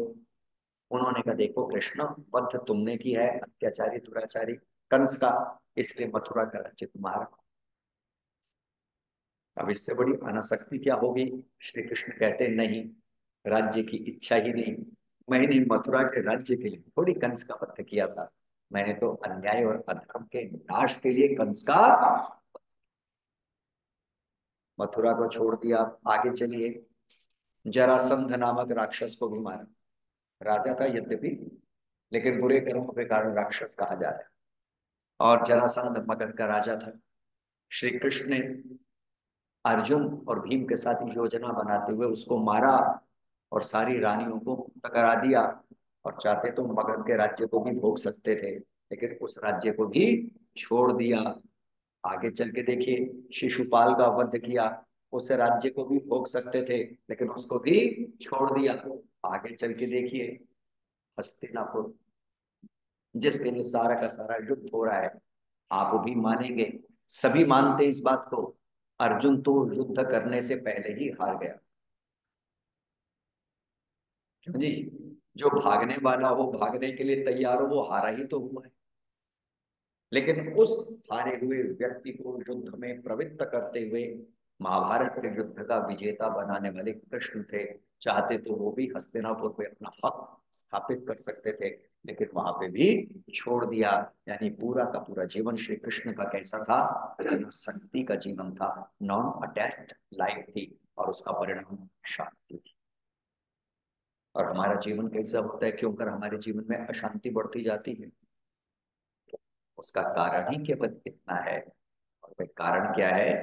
उन्होंने कहा देखो कृष्ण, वध तुमने की है, अत्याचारी दुराचारी कंस का, इसलिए मथुरा का राज्य तुम्हारा। अब इससे बड़ी अनासक्ति क्या होगी। श्री कृष्ण कहते नहीं, राज्य की इच्छा ही नहीं, मैंने मथुरा के राज्य के लिए थोड़ी कंस का वध किया था, मैंने तो अन्याय और अधर्म के नाश के लिए कंस का। मथुरा को छोड़ दिया, आगे चलिए, जरासंध नामक राक्षस को भी मारा। राजा था यद्यपि, लेकिन बुरे कर्मों के कारण राक्षस कहा जा रहा है। और जरासंध मगध का राजा था। श्री कृष्ण ने अर्जुन और भीम के साथ योजना बनाते हुए उसको मारा और सारी रानियों को मुक्त करा दिया। और चाहते तो मगध के राज्य को भी भोग सकते थे, लेकिन उस राज्य को भी छोड़ दिया। आगे चल के देखिए, शिशुपाल का वध किया, उस राज्य को भी भोग सकते थे, लेकिन उसको भी छोड़ दिया। आगे चल के देखिए, हस्तिनापुर, जिसके लिए सारा का सारा युद्ध हो रहा है, आप भी मानेंगे, सभी मानते इस बात को, अर्जुन तो युद्ध करने से पहले ही हार गया। क्यों जी, जो भागने वाला हो, भागने के लिए तैयार हो, वो हारा ही तो हुआ है। लेकिन उस हारे हुए व्यक्ति को युद्ध में प्रवृत्त करते हुए महाभारत के युद्ध का विजेता बनाने वाले कृष्ण थे। चाहते तो वो भी हस्तिनापुर पे अपना हक स्थापित कर सकते थे, लेकिन वहां पे भी छोड़ दिया। यानी पूरा का पूरा जीवन श्री कृष्ण का कैसा था, शक्ति का जीवन था, नॉन अटैच्ड लाइफ थी, और उसका परिणाम शांति थी। और हमारा जीवन कैसा होता है, क्यों कर हमारे जीवन में अशांति बढ़ती जाती है, उसका कारण ही केवल इतना है। और वह कारण क्या है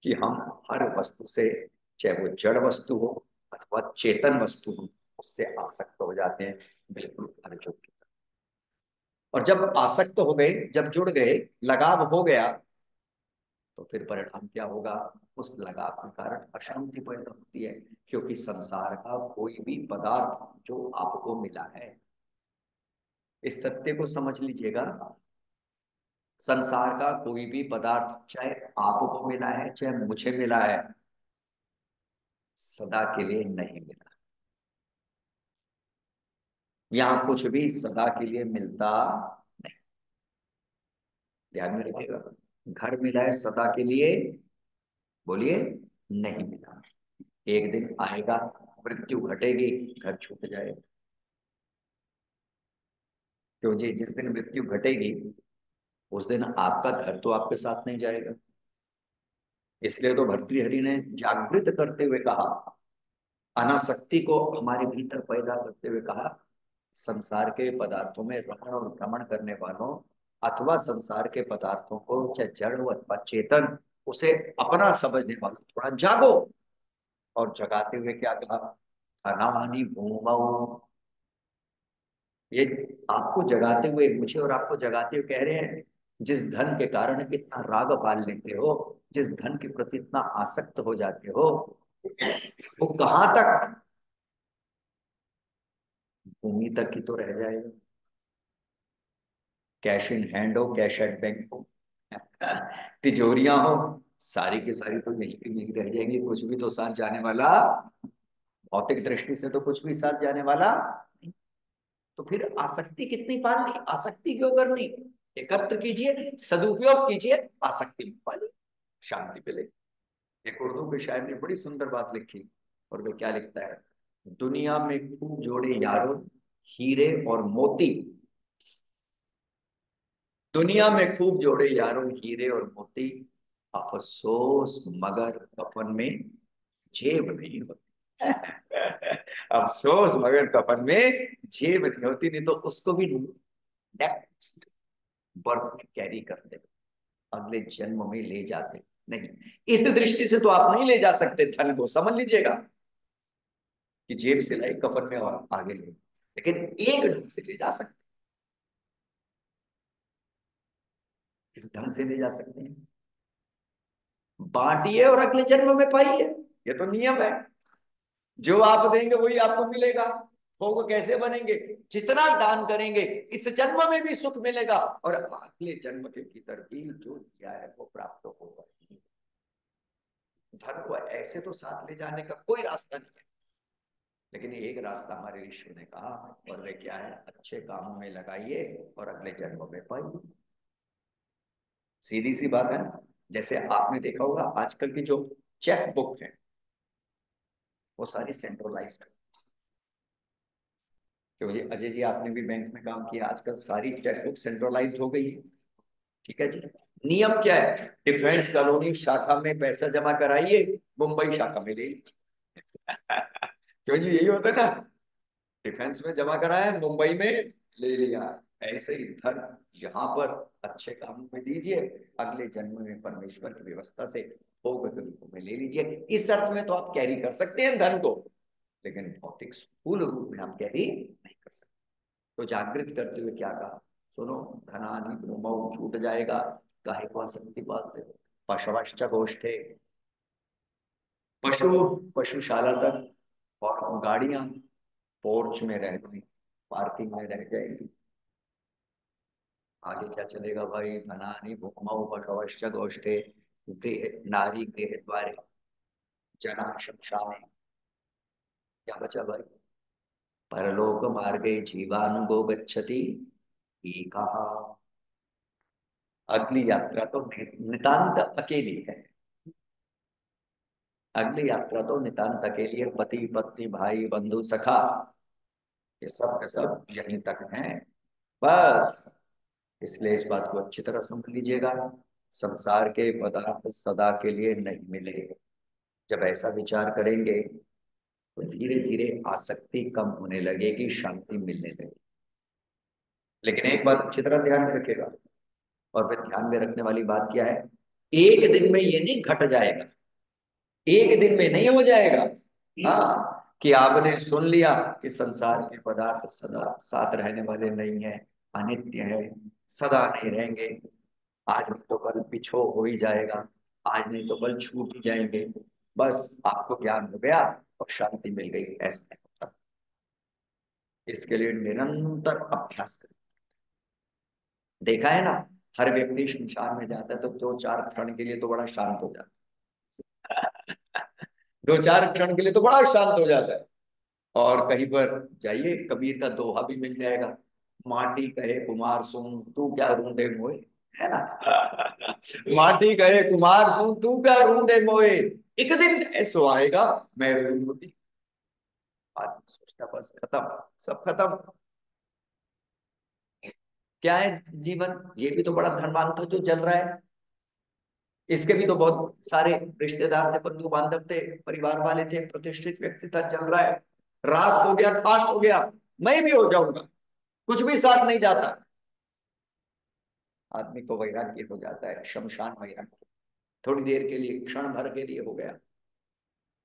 कि हम हर वस्तु से, चाहे वो जड़ वस्तु हो अथवा चेतन वस्तु हो, उससे आसक्त हो जाते हैं, बिल्कुल अर्जुन की तरह। और जब आसक्त हो गए, जब जुड़ गए, लगाव हो गया, तो फिर परिणाम क्या होगा, उस लगाव के कारण अशांति पैदा होती है। क्योंकि संसार का कोई भी पदार्थ जो आपको मिला है, इस सत्य को समझ लीजिएगा, संसार का कोई भी पदार्थ चाहे आपको मिला है चाहे मुझे मिला है, सदा के लिए नहीं मिला। यहां कुछ भी सदा के लिए मिलता नहीं, ध्यान में रखिएगा। घर मिला है सदा के लिए, बोलिए, नहीं मिला। एक दिन आएगा, मृत्यु घटेगी, घर छूट जाएगा। क्यों जी, जिस दिन मृत्यु घटेगी उस दिन आपका घर तो आपके साथ नहीं जाएगा। इसलिए तो भर्तृहरि ने जागृत करते हुए कहा, अनासक्ति को हमारे भीतर पैदा करते हुए कहा, संसार के पदार्थों में रहन और भ्रमण करने वालों, अथवा संसार के पदार्थों को चाहे जड़ हो अथवा चेतन, उसे अपना समझने वालों, थोड़ा जागो। और जगाते हुए क्या कहा, अनानि भूमौ, ये आपको जगाते हुए, मुझे और आपको जगाते हुए कह रहे हैं, जिस धन के कारण इतना राग पाल लेते हो, जिस धन के प्रति इतना आसक्त हो जाते हो, वो कहां तक, भूमि तक ही तो रह जाएगा। कैश इन हैंड हो, कैश एट बैंक हो, तिजोरियां हो, सारी की सारी तो यहीं की यहीं रह जाएंगी, कुछ भी तो साथ जाने वाला, भौतिक दृष्टि से तो कुछ भी साथ जाने वाला नहीं। तो फिर आसक्ति कितनी पालनी, आसक्ति क्यों करनी, एकत्र कीजिए, सदुपयोग कीजिए, आसक्ति मत पालिए, शांति पे ले। एक उर्दू के शायर ने बड़ी सुंदर बात लिखी, और वे क्या लिखता है, दुनिया में खूब जोड़े यारों, हीरे और मोती, दुनिया में खूब जोड़े यारों हीरे और मोती, अफसोस मगर कफन में जेब नहीं होती। अफसोस मगर कफन में जेब नहीं होती, नहीं तो उसको भी नेक्स्ट बर्थ में कैरी करते, अगले जन्म में ले जाते। नहीं, इस दृष्टि से तो आप नहीं ले जा सकते धन को, समझ लीजिएगा, कि जेब से लाई कफन में और आगे ले, लेकिन एक ढंग से ले जा सकते। किस ढंग से ले जा सकते हैं, बांटिए और अगले जन्म में पाइए, ये तो नियम है। जो आप देंगे वही आपको मिलेगा। भोग कैसे बनेंगे? जितना दान करेंगे इस जन्म में भी सुख मिलेगा और अगले जन्म के भीतर भी जो दिया है वो प्राप्त होगा। धन को ऐसे तो साथ ले जाने का कोई रास्ता नहीं है, लेकिन एक रास्ता हमारे ऋषि ने कहा, और वे क्या है? अच्छे कामों में लगाइए और अगले जन्म में पाइए। सीधी सी बात है ना। जैसे आपने देखा होगा आजकल की जो चेक बुक है वो सारी सेंट्रलाइज्ड। क्योंकि अजय जी आपने भी बैंक में काम किया, आजकल सारी चेक बुक सेंट्रलाइज्ड हो गई है। ठीक है जी। नियम क्या है? डिफेंस कॉलोनी शाखा में पैसा जमा कराइए, मुंबई शाखा में ले लीजिए। क्यों जी, यही होता है ना। डिफेंस में जमा कराया, मुंबई में ले लिया। ऐसे ही धन यहाँ पर अच्छे कामों में दीजिए, अगले जन्म में परमेश्वर की व्यवस्था से भोग के रूप में ले लीजिए। इस अर्थ में तो आप कैरी कर सकते हैं धन को, लेकिन भौतिक स्थूल रूप में आप कैरी नहीं कर सकते। तो जागृत करते हुए क्या कहा? सुनो, धनानि ब्रह्मौ छूट जाएगा, काहे को आसक्ति पालते हो? पशवश्च गोष्ठे, पशु पशुशाला तक और गाड़ियां पोर्च में रह गई, पार्किंग में रह जाएगी। आगे क्या चलेगा भाई? धनानि भूमौ पशवश्च गोष्ठे, गृह नारी गृह द्वारे, जना शमशाने। क्या बचा भाई? परलोक मार्गे जीवानुगो गच्छति एका। अगली यात्रा तो नितांत अकेली है। अगली यात्रा तो नितांत अकेली है। पति पत्नी भाई बंधु सखा ये सब के सब यहीं तक हैं बस। इसलिए इस बात को अच्छी तरह समझ लीजिएगा, संसार के पदार्थ सदा के लिए नहीं मिले। जब ऐसा विचार करेंगे तो धीरे धीरे आसक्ति कम होने लगेगी, शांति मिलने लगेगी। लेकिन एक बात अच्छी तरह ध्यान में रखेगा, और फिर ध्यान में रखने वाली बात क्या है? एक दिन में ये नहीं घट जाएगा, एक दिन में नहीं हो जाएगा। हाँ, कि आपने सुन लिया कि संसार के पदार्थ सदा साथ रहने वाले नहीं है, अनित्य है, सदा नहीं रहेंगे। आज नहीं तो कल पिछो हो ही जाएगा, आज नहीं तो कल छूट ही जाएंगे। बस आपको ज्ञान हो गया और शांति मिल गई, ऐसा नहीं होता। इसके लिए निरंतर अभ्यास करें। देखा है ना, हर व्यक्ति शमशान में जाता है तो दो चार क्षण के लिए तो बड़ा शांत हो जाता है। दो चार क्षण के लिए तो बड़ा शांत हो जाता है। और कहीं पर जाइए, कबीर का दोहा भी मिल जाएगा, माटी कहे कुमार सुन तू क्या ढूंढे मोए, है ना। माटी कहे कुमार सुन तू क्या ढूंढे मोए, एक दिन ऐसो आएगा मैं रूंधी। आदमी सोचता बस खत्म, सब खत्म। क्या है जीवन? ये भी तो बड़ा धनवान तो जो जल रहा है। इसके भी तो बहुत सारे रिश्तेदार थे, बंधु बांधव थे, परिवार वाले थे, प्रतिष्ठित व्यक्ति था, जल रहा है। रात हो गया, खाक हो गया, मैं भी हो जाऊंगा, कुछ भी साथ नहीं जाता। आदमी को वैराग्य हो जाता है, शमशान वैराग्य। थोड़ी देर के लिए, क्षण भर के लिए हो गया,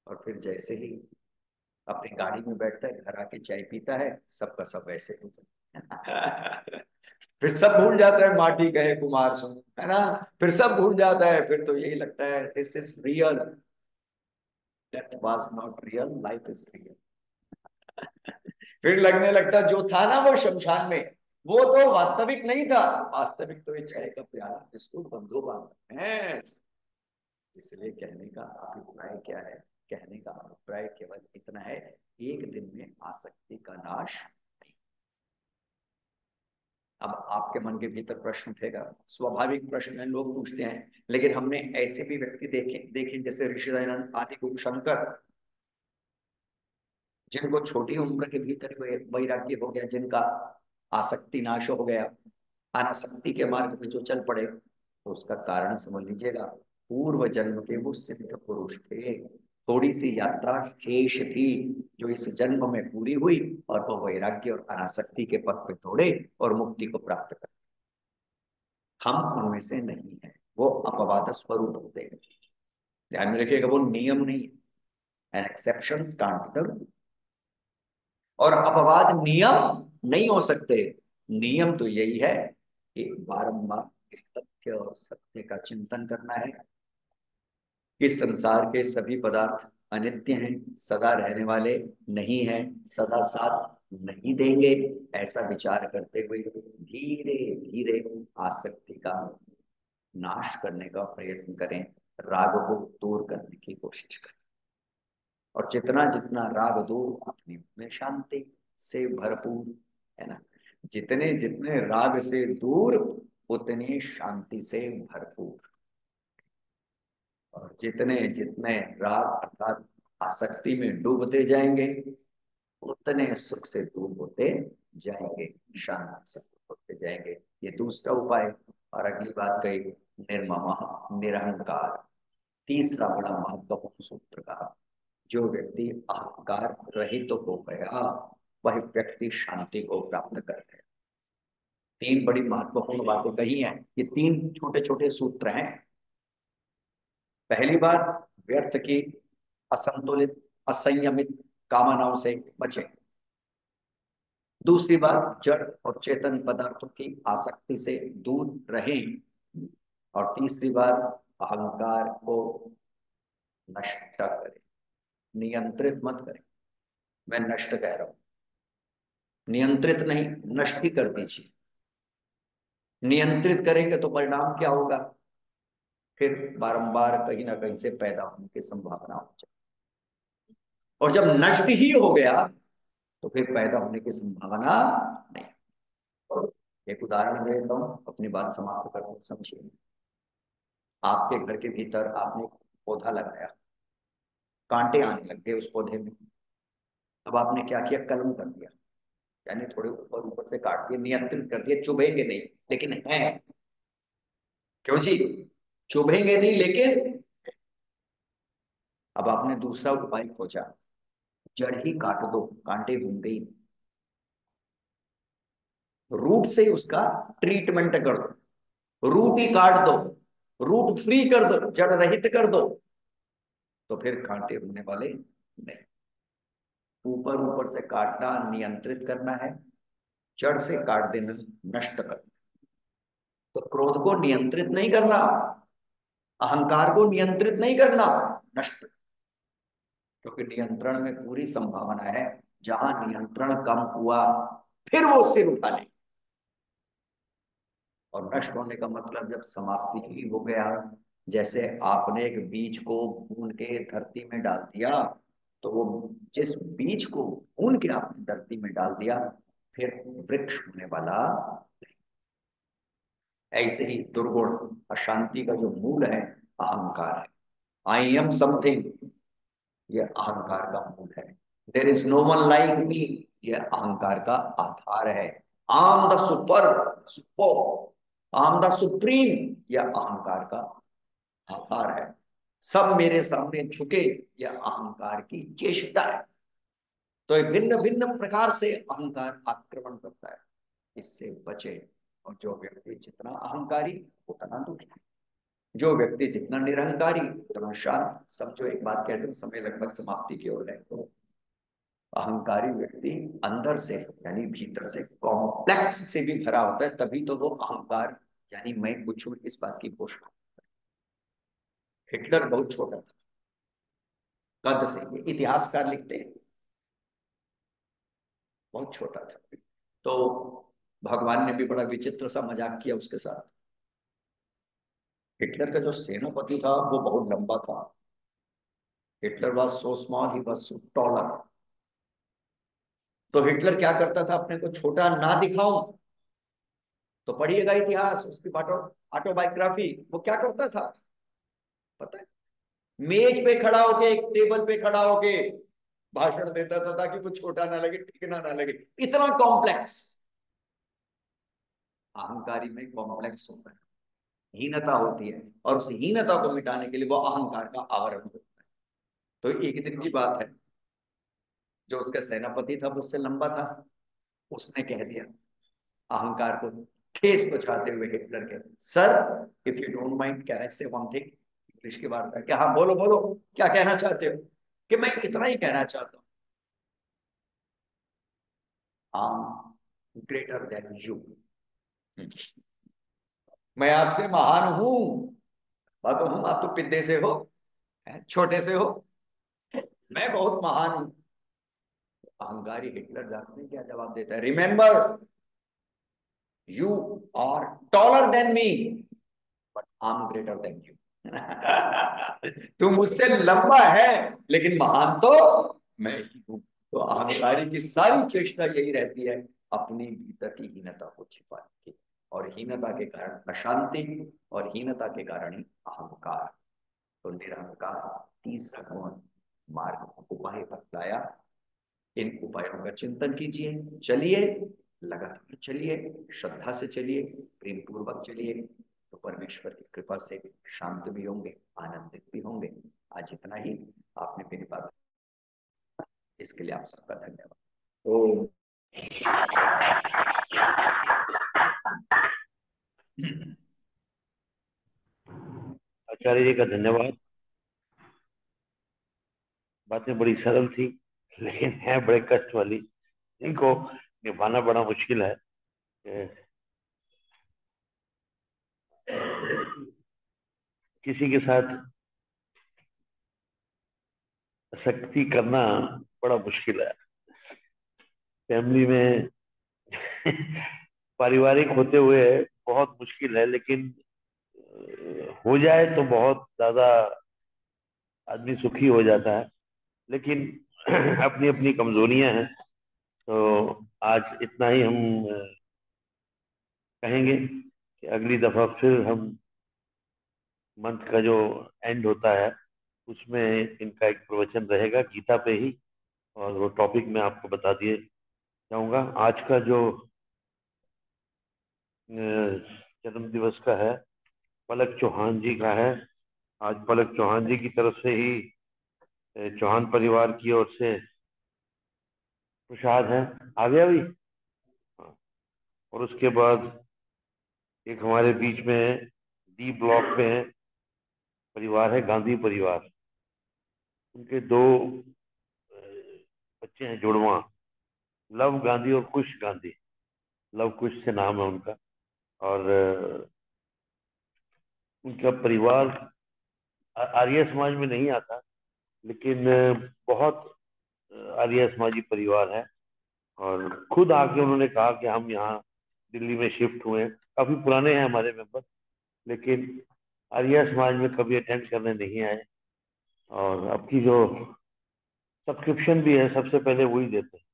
और फिर जैसे ही अपनी गाड़ी में बैठता है, घर आके चाय पीता है, सबका सब वैसे हो जाता है। फिर सब भूल जाता है, माटी कहे कुमार सुन, है ना। फिर सब भूल जाता है, फिर तो यही लगता है this is real, death was not real, life is real. फिर लगने लगता जो था ना वो शमशान में, वो तो वास्तविक नहीं था। वास्तविक तो ये चाय का प्याला बिस्कुट बंधु बांधव है। इसलिए कहने का अभिप्राय क्या है? कहने का अभिप्राय केवल इतना है, एक दिन में आसक्ति का नाश नहीं। अब आपके मन के भीतर प्रश्न उठेगा, स्वाभाविक प्रश्न है, लोग पूछते हैं, लेकिन हमने ऐसे भी व्यक्ति देखे जैसे ऋषि दयानंद आदि गुरु शंकर, जिनको छोटी उम्र के भीतर वैराग्य हो गया, जिनका आसक्ति नाश हो गया, अनासक्ति के मार्ग में जो चल पड़े, तो उसका कारण समझ लीजिएगा, पूर्व जन्म के वो सिद्ध पुरुष थे। थोड़ी सी यात्रा शेष थी जो इस जन्म में पूरी हुई, और वो वैराग्य और अनासक्ति के पथ पे दौड़े और मुक्ति को प्राप्त कर। हम उनमें से नहीं है, वो अपवाद स्वरूप होते हैं। ध्यान में रखिएगा, वो नियम नहीं है। An exceptions can't be the rule. और अपवाद नियम नहीं हो सकते। नियम तो यही है कि बारंबार इस तथ्य और सत्य का चिंतन करना है कि संसार के सभी पदार्थ अनित्य हैं, सदा रहने वाले नहीं हैं, सदा साथ नहीं देंगे, ऐसा विचार करते हुए धीरे धीरे आसक्ति का नाश करने का प्रयत्न करें, राग को दूर करने की कोशिश करें। और जितना जितना राग दूर, अपनी में शांति से भरपूर, है ना। जितने जितने राग से दूर, उतनी शांति से भरपूर। और जितने जितने राग अर्थात आसक्ति में डूबते जाएंगे, उतने सुख से दूर होते जाएंगे, शांति से होते जाएंगे। ये दूसरा उपाय। और अगली बात कही, निर्मम निरहंकार, तीसरा बड़ा महत्वपूर्ण सूत्र कहा। जो व्यक्ति अहंकार रहित तो हो गया, वह व्यक्ति शांति को प्राप्त कर गया। तीन बड़ी महत्वपूर्ण बातें कही हैं। ये तीन छोटे छोटे सूत्र हैं। पहली बात, व्यर्थ की असंतुलित असंयमित कामनाओं से बचें। दूसरी बात, जड़ और चेतन पदार्थों की आसक्ति से दूर रहें। और तीसरी बात, अहंकार को नष्ट करें, नियंत्रित मत करें। मैं नष्ट कह रहा हूं, नियंत्रित नहीं, नष्ट ही कर दीजिए। नियंत्रित करेंगे तो परिणाम क्या होगा? फिर बारंबार कहीं ना कहीं से पैदा होने की संभावना हो जाए। और जब नष्ट ही हो गया तो फिर पैदा होने की संभावना नहीं। एक उदाहरण देता हूं, अपनी बात समाप्त कर दूं, समझिए। आपके घर के भीतर आपने पौधा लगाया, कांटे आने लग गए उस पौधे में। अब आपने क्या किया? कलम कर दिया, यानी थोड़े ऊपर ऊपर से काट दिए, नियंत्रित कर दिए। चुभेंगे नहीं लेकिन है। क्यों जी? चुभेंगे नहीं लेकिन। अब आपने दूसरा उपाय खोजा, जड़ ही काट दो, कांटे होंगे ही। रूट से उसका ट्रीटमेंट कर दो, रूट ही काट दो, रूट फ्री कर दो, जड़ रहित कर दो, तो फिर कांटे होने वाले नहीं। ऊपर ऊपर से काटना नियंत्रित करना है, जड़ से काट देना नष्ट करना। तो क्रोध को नियंत्रित नहीं करना, अहंकार को नियंत्रित नहीं करना, नष्ट। क्योंकि नियंत्रण में पूरी संभावना है, जहां नियंत्रण कम हुआ फिर वो सिर उठा ले। और नष्ट होने का मतलब जब समाप्ति ही हो गया। जैसे आपने एक बीज को भून के धरती में डाल दिया, तो वो जिस बीज को भून के आपने धरती में डाल दिया, फिर वृक्ष होने वाला। ऐसे ही दुर्गुण अशांति का जो मूल है, अहंकार है। आई एम समथिंग, यह अहंकार का मूल है। There is no one like me, यह अहंकार का आधार है। आम द सुपर सुपो, आम द सुप्रीम, यह अहंकार का आधार है। सब मेरे सामने झुके, यह अहंकार की चेष्टा है। तो भिन्न भिन्न प्रकार से अहंकार आक्रमण करता है, इससे बचे। और जो व्यक्ति जितना अहंकारी उतना दुखी, जो व्यक्ति जितना निरहंकारी उतना शांत। समझो, एक बात कहते हैं, समय लगभग समाप्ति की ओर है। तो अहंकारी व्यक्ति अंदर से यानी भीतर से कॉम्प्लेक्स से भी भरा होता है, तभी तो वो अहंकार यानी मैं कुछ हूं इस बात की घोषणा। हिटलर बहुत छोटा था कद से, ये इतिहासकार लिखते हैं, बहुत छोटा था। तो भगवान ने भी बड़ा विचित्र सा मजाक किया उसके साथ। हिटलर का जो सेनापति था वो बहुत लंबा था। Hitler was so small, he was so taller. तो हिटलर क्या करता था, अपने को छोटा ना दिखाऊं। तो पढ़िएगा इतिहास, उसकी ऑटोबायोग्राफी। वो क्या करता था पता है? मेज पे खड़ा होके, एक टेबल पे खड़ा होके भाषण देता था, ताकि वो छोटा ना लगे, टिकना ना लगे। इतना कॉम्प्लेक्स। अहंकारी में कॉम्प्लेक्स होता है, हीनता होती है, और उस हीनता को मिटाने के लिए वो अहंकार का आवरण होता है। तो एक दिन की बात है, जो उसका सेनापति था वो उससे लंबा था। उसने कह दिया अहंकार को ठेस पहुंचाते हुए हिटलर के, sir if you don't mind can I से वन थिंग। इंग्लिश की बात है क्या? हाँ बोलो बोलो, क्या कहना चाहते हो? कि मैं इतना ही कहना चाहता हूँ, आई ग्रेटर देन यू, मैं आपसे महान हूं। बात हूं, आप तो पिद्दे से हो, छोटे से हो, मैं बहुत महान हूं। अहंकारी हिटलर जानते हैं क्या जवाब देता है? Remember, you are taller than me but I am greater than you. तू मुझसे लंबा है लेकिन महान तो मैं ही हूं। तो अहंकारी की सारी चेष्टा यही रहती है, अपनी भीतर की हीनता को छिपाने की, और हीनता के कारण अशांति, और हीनता के कारण ही अहंकार। तो निरहंकार तीसरा गुण मार्ग उपाय बतलाया। इन उपायों का चिंतन कीजिए, चलिए, लगातार चलिए, श्रद्धा से चलिए, प्रेम पूर्वक चलिए, तो परमेश्वर की कृपा से शांत भी होंगे, आनंदित भी होंगे। आज इतना ही। आपने मेरी बात, इसके लिए आप सबका धन्यवाद। तो आचार्य जी का धन्यवाद। बातें बड़ी सरल थी लेकिन है बड़े कष्ट वाली, इनको निभाना बड़ा मुश्किल है। किसी के साथ सख्ती करना बड़ा मुश्किल है। फैमिली में पारिवारिक होते हुए बहुत मुश्किल है, लेकिन हो जाए तो बहुत ज्यादा आदमी सुखी हो जाता है। लेकिन अपनी अपनी कमजोरियां हैं। तो आज इतना ही हम कहेंगे कि अगली दफा फिर हम मंथ का जो एंड होता है उसमें इनका एक प्रवचन रहेगा गीता पे ही, और वो टॉपिक मैं आपको बता दिए जाऊंगा। आज का जो जन्म दिवस का है पलक चौहान जी का है। आज पलक चौहान जी की तरफ से ही चौहान परिवार की ओर से प्रसाद है। आ गया भी। हाँ। और उसके बाद एक हमारे बीच में डी ब्लॉक में परिवार है, गांधी परिवार। उनके दो अ, बच्चे हैं जुड़वा, लव गांधी और कुश गांधी। लव कुश से नाम है उनका। और उनका परिवार आर्य समाज में नहीं आता, लेकिन बहुत आर्य समाजी परिवार है। और खुद आके उन्होंने कहा कि हम यहाँ दिल्ली में शिफ्ट हुए हैं। काफी पुराने हैं हमारे मेंबर, लेकिन आर्य समाज में कभी अटेंड करने नहीं आए। और अब की जो सब्सक्रिप्शन भी है सबसे पहले वही देते हैं।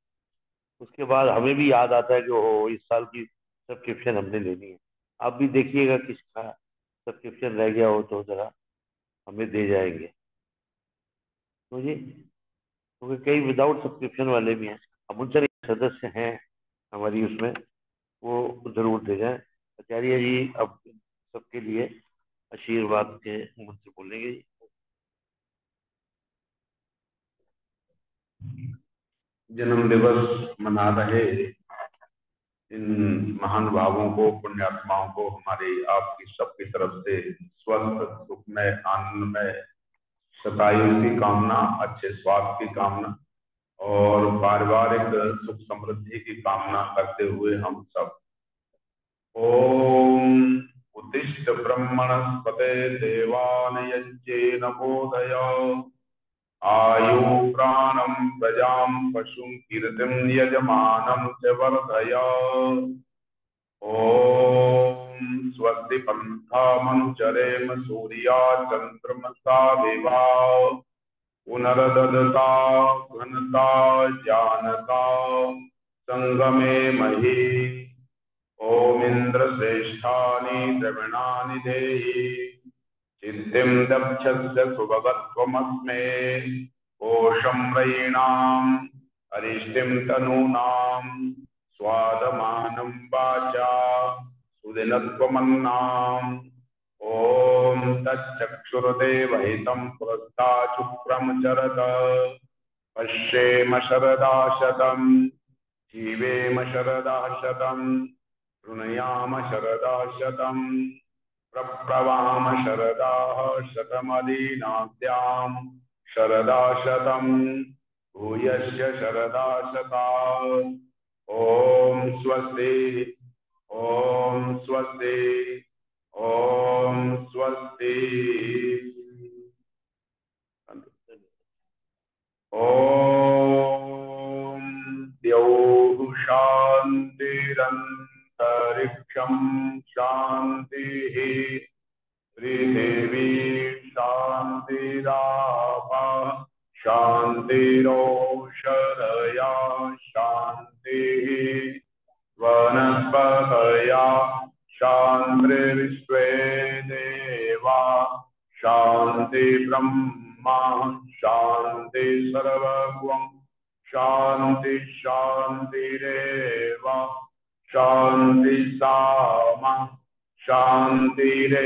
उसके बाद हमें भी याद आता है कि ओहो इस साल की सब्सक्रिप्शन हमने लेनी है। आप भी देखिएगा किसका सब्सक्रिप्शन रह गया हो तो जरा हमें दे जाएंगे। तो जी, क्योंकि कई विदाउट सब्सक्रिप्शन वाले भी हैं। अब उनसे एक सदस्य हैं हमारी उसमें, वो जरूर दे जाएं। आचार्य जी अब सबके लिए आशीर्वाद के मंत्र बोलेंगे जी। जन्म दिवस मना रहे इन महानुभावों को, पुण्यात्माओं को हमारी आपकी सबकी तरफ से स्वस्थ सुखमय आनंदमय शतायु की कामना, अच्छे स्वास्थ्य की कामना और पारिवारिक सुख समृद्धि की कामना करते हुए हम सब ओम उत्तिष्ठ ब्रह्मणस्पते देवान यज्ञेन मोदय आयु प्राणं प्रजां पशुं कीर्तिं यजमानं च वर्धय। ओम स्वस्ति पन्थामनुचरेम सूर्या चन्द्रमसा विवा पुनर्ददता घनता जानता संगमे मही। ओम इंद्र श्रेष्ठानि द्रविणानि देहि सिद्धिं दक्षस्य सुभगत्वमस्मे। कोशं रयीणाम् अरिष्टिं तनूनां स्वादमानं वाचा सुदिनत्वमन्नाम्। ओम तच्चक्षुर्देवहितं पुरस्ता शुक्रं चरत पश्येम शरदा शतं जीवेम शरदा शतं शृणुयाम शरदा शतं प्रप्लवाम शरदाः शतमदीनाद्यां शरदा शतं भूयस्य शरदा शतात्। ओम स्वस्ति ओम स्वस्ति ओम स्वस्ति ओम शान्तिरोषधया शान्तिः वनस्पतया शान्तिर्विश्वे देवा शान्ति ब्रह्मा शान्ति सर्वगुं शान्ति शान्तिरेव शान्ति सामा शान्तिरेधि